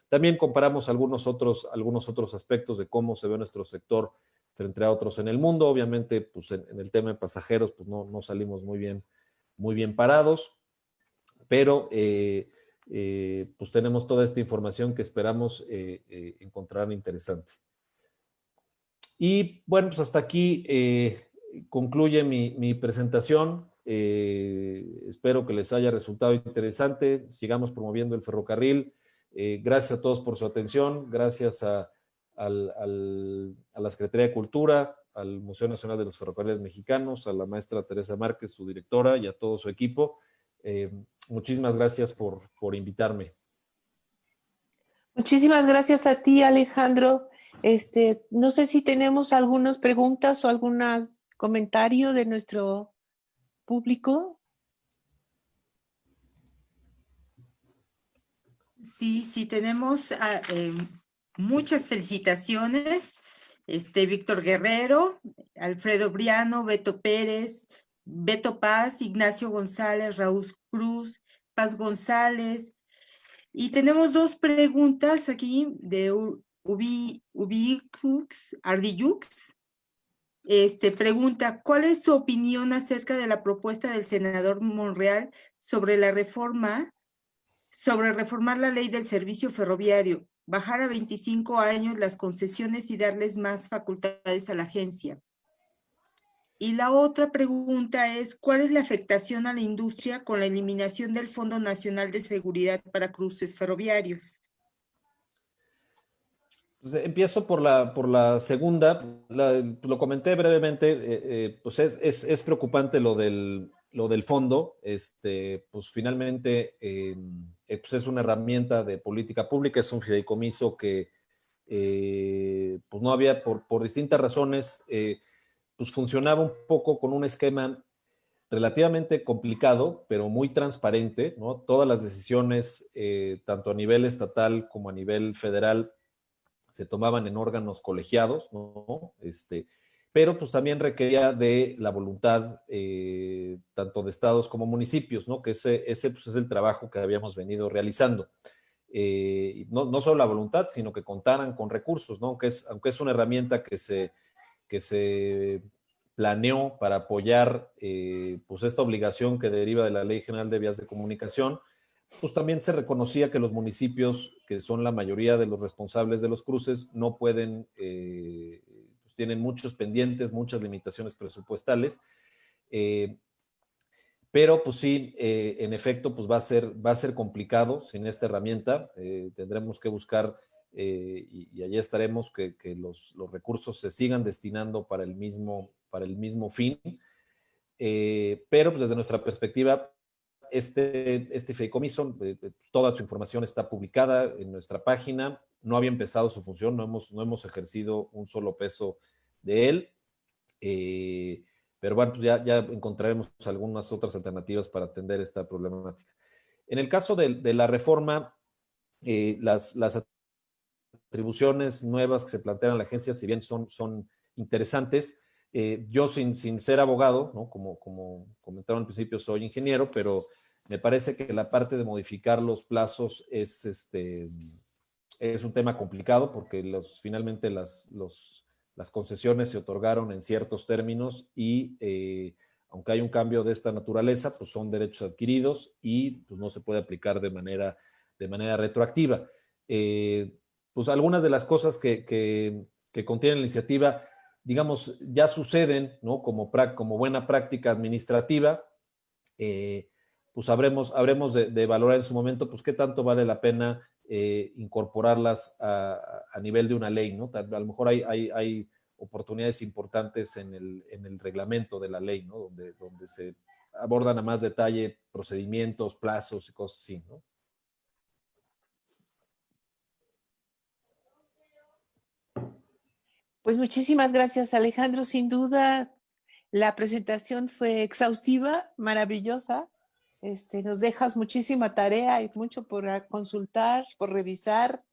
también comparamos algunos otros aspectos de cómo se ve nuestro sector frente a otros en el mundo. Obviamente, pues en el tema de pasajeros, pues no salimos muy bien parados, pero pues tenemos toda esta información que esperamos encontrar interesante. Y bueno, pues hasta aquí concluye mi presentación. Espero que les haya resultado interesante. Sigamos promoviendo el ferrocarril. Gracias a todos por su atención. Gracias a la Secretaría de Cultura, al Museo Nacional de los Ferrocarriles Mexicanos, a la maestra Teresa Márquez, su directora, y a todo su equipo. Muchísimas gracias por invitarme. Muchísimas gracias a ti, Alejandro. No sé si tenemos algunas preguntas o algún comentario de nuestro público. Sí, tenemos muchas felicitaciones. Víctor Guerrero, Alfredo Briano, Beto Pérez, Beto Paz, Ignacio González, Raúl Cruz, Paz González. Y tenemos dos preguntas aquí de Ubicux Ardillux. Pregunta, ¿cuál es su opinión acerca de la propuesta del senador Monreal sobre reformar la ley del servicio ferroviario, bajar a 25 años las concesiones y darles más facultades a la agencia? Y la otra pregunta es, ¿cuál es la afectación a la industria con la eliminación del Fondo Nacional de Seguridad para Cruces Ferroviarios? Pues empiezo por la segunda. Lo comenté brevemente. Pues es preocupante lo del fondo. Pues finalmente pues es una herramienta de política pública, es un fideicomiso que pues no había, por distintas razones, pues funcionaba un poco con un esquema relativamente complicado, pero muy transparente, ¿no? Todas las decisiones, tanto a nivel estatal como a nivel federal, se tomaban en órganos colegiados, ¿no? Pero pues también requería de la voluntad tanto de estados como municipios, ¿no? Que ese pues, es el trabajo que habíamos venido realizando. No solo la voluntad, sino que contaran con recursos, ¿no? Aunque es una herramienta que se planeó para apoyar pues esta obligación que deriva de la Ley General de Vías de Comunicación, pues también se reconocía que los municipios, que son la mayoría de los responsables de los cruces, no pueden, pues tienen muchos pendientes, muchas limitaciones presupuestales, pero pues sí, en efecto, pues va a ser complicado sin esta herramienta. Tendremos que buscar y allí estaremos que los recursos se sigan destinando para el mismo fin. Pero pues desde nuestra perspectiva, este fideicomiso, toda su información está publicada en nuestra página, no había empezado su función, no hemos ejercido un solo peso de él. Pero bueno, pues ya encontraremos algunas otras alternativas para atender esta problemática. En el caso de la reforma, las atribuciones nuevas que se plantean a la agencia, si bien son interesantes, yo sin ser abogado, ¿no? Como comentaron al principio, soy ingeniero, pero me parece que la parte de modificar los plazos es un tema complicado porque finalmente las concesiones se otorgaron en ciertos términos y aunque hay un cambio de esta naturaleza, pues son derechos adquiridos y pues no se puede aplicar de manera retroactiva. Pues algunas de las cosas que contiene la iniciativa, digamos, ya suceden, ¿no? Como buena práctica administrativa, pues habremos de valorar en su momento, pues qué tanto vale la pena incorporarlas a nivel de una ley, ¿no? A lo mejor hay oportunidades importantes en el reglamento de la ley, ¿no? Donde se abordan a más detalle procedimientos, plazos y cosas así, ¿no? Pues muchísimas gracias, Alejandro. Sin duda, la presentación fue exhaustiva, maravillosa. Nos dejas muchísima tarea y mucho por consultar, por revisar,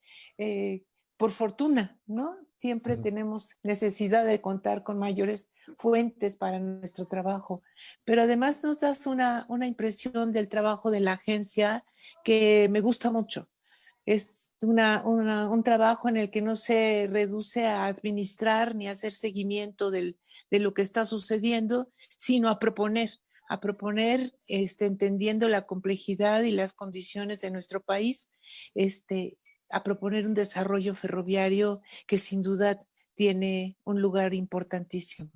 por fortuna, ¿no? Siempre tenemos necesidad de contar con mayores fuentes para nuestro trabajo, pero además nos das una impresión del trabajo de la agencia que me gusta mucho. Es un trabajo en el que no se reduce a administrar ni a hacer seguimiento de lo que está sucediendo, sino a proponer, entendiendo la complejidad y las condiciones de nuestro país, a proponer un desarrollo ferroviario que sin duda tiene un lugar importantísimo.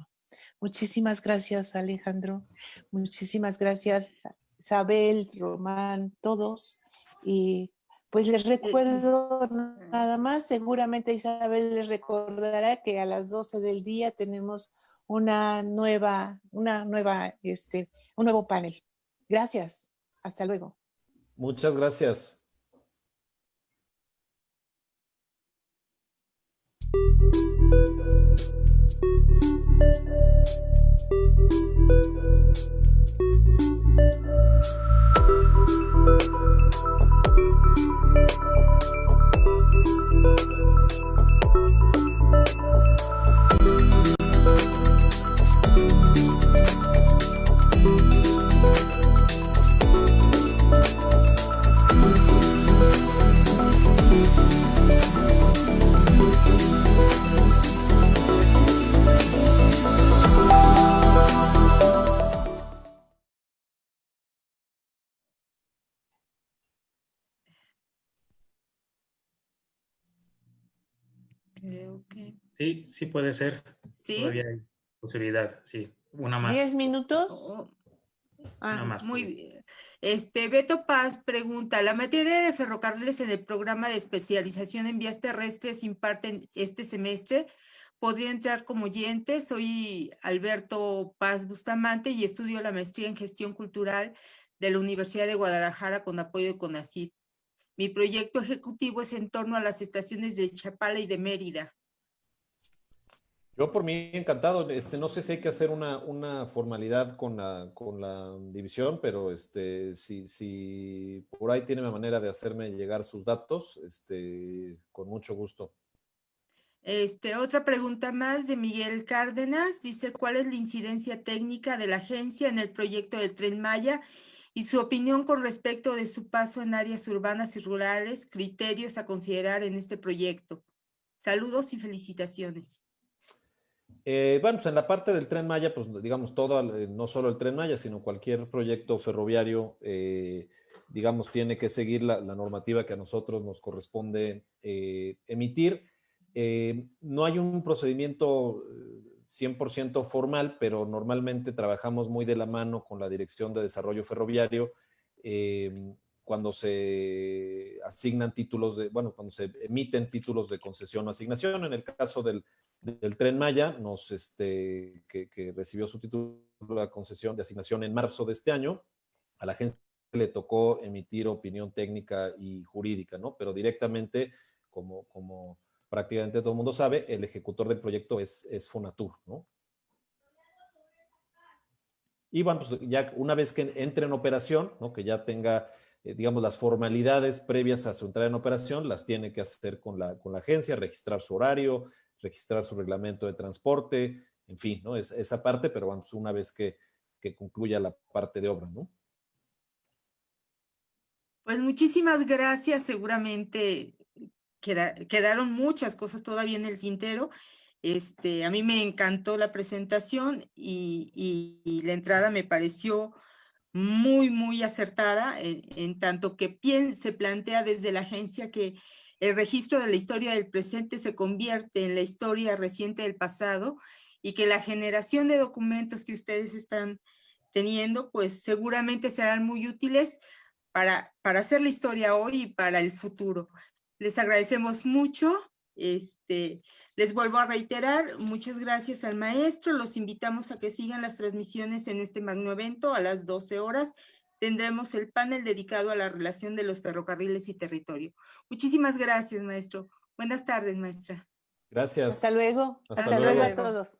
Muchísimas gracias, Alejandro. Muchísimas gracias, Isabel, Román, todos. Y pues les recuerdo nada más, seguramente Isabel les recordará que a las 12 del día tenemos un nuevo panel. Gracias. Hasta luego. Muchas gracias. Creo que... Sí puede ser. ¿Sí? Todavía hay posibilidad, sí. Una más. 10 minutos. Oh, Una más. Muy bien. Beto Paz pregunta, ¿la materia de ferrocarriles en el programa de especialización en vías terrestres imparten este semestre? ¿Podría entrar como oyente? Soy Alberto Paz Bustamante y estudio la maestría en gestión cultural de la Universidad de Guadalajara con apoyo de CONACYT. Mi proyecto ejecutivo es en torno a las estaciones de Chapala y de Mérida. Yo por mí encantado. No sé si hay que hacer una formalidad con la división, pero si por ahí tiene una manera de hacerme llegar sus datos, con mucho gusto. Otra pregunta más de Miguel Cárdenas. Dice, ¿cuál es la incidencia técnica de la agencia en el proyecto del Tren Maya y su opinión con respecto de su paso en áreas urbanas y rurales, criterios a considerar en este proyecto? Saludos y felicitaciones. Bueno, pues en la parte del Tren Maya, pues digamos todo, no solo el Tren Maya, sino cualquier proyecto ferroviario, digamos, tiene que seguir la normativa que a nosotros nos corresponde emitir. No hay un procedimiento 100% formal, pero normalmente trabajamos muy de la mano con la Dirección de Desarrollo Ferroviario cuando se asignan títulos cuando se emiten títulos de concesión o asignación. En el caso del Tren Maya, que recibió su título de concesión de asignación en marzo de este año, a la agencia le tocó emitir opinión técnica y jurídica, ¿no? Pero directamente, como prácticamente todo el mundo sabe, el ejecutor del proyecto es Fonatur, ¿no? Y bueno, pues ya una vez que entre en operación, ¿no? Que ya tenga, digamos, las formalidades previas a su entrada en operación, las tiene que hacer con la agencia, registrar su horario, registrar su reglamento de transporte, en fin, ¿no? Es esa parte, pero bueno, pues una vez que concluya la parte de obra, ¿no? Pues muchísimas gracias. Seguramente quedaron muchas cosas todavía en el tintero. A mí me encantó la presentación y la entrada me pareció muy, muy acertada, en tanto que se plantea desde la agencia que el registro de la historia del presente se convierte en la historia reciente del pasado y que la generación de documentos que ustedes están teniendo, pues seguramente serán muy útiles para hacer la historia hoy y para el futuro. Les agradecemos mucho. Les vuelvo a reiterar, muchas gracias al maestro. Los invitamos a que sigan las transmisiones en este magno evento a las 12 horas. Tendremos el panel dedicado a la relación de los ferrocarriles y territorio. Muchísimas gracias, maestro. Buenas tardes, maestra. Gracias. Hasta luego. Hasta luego luego a todos.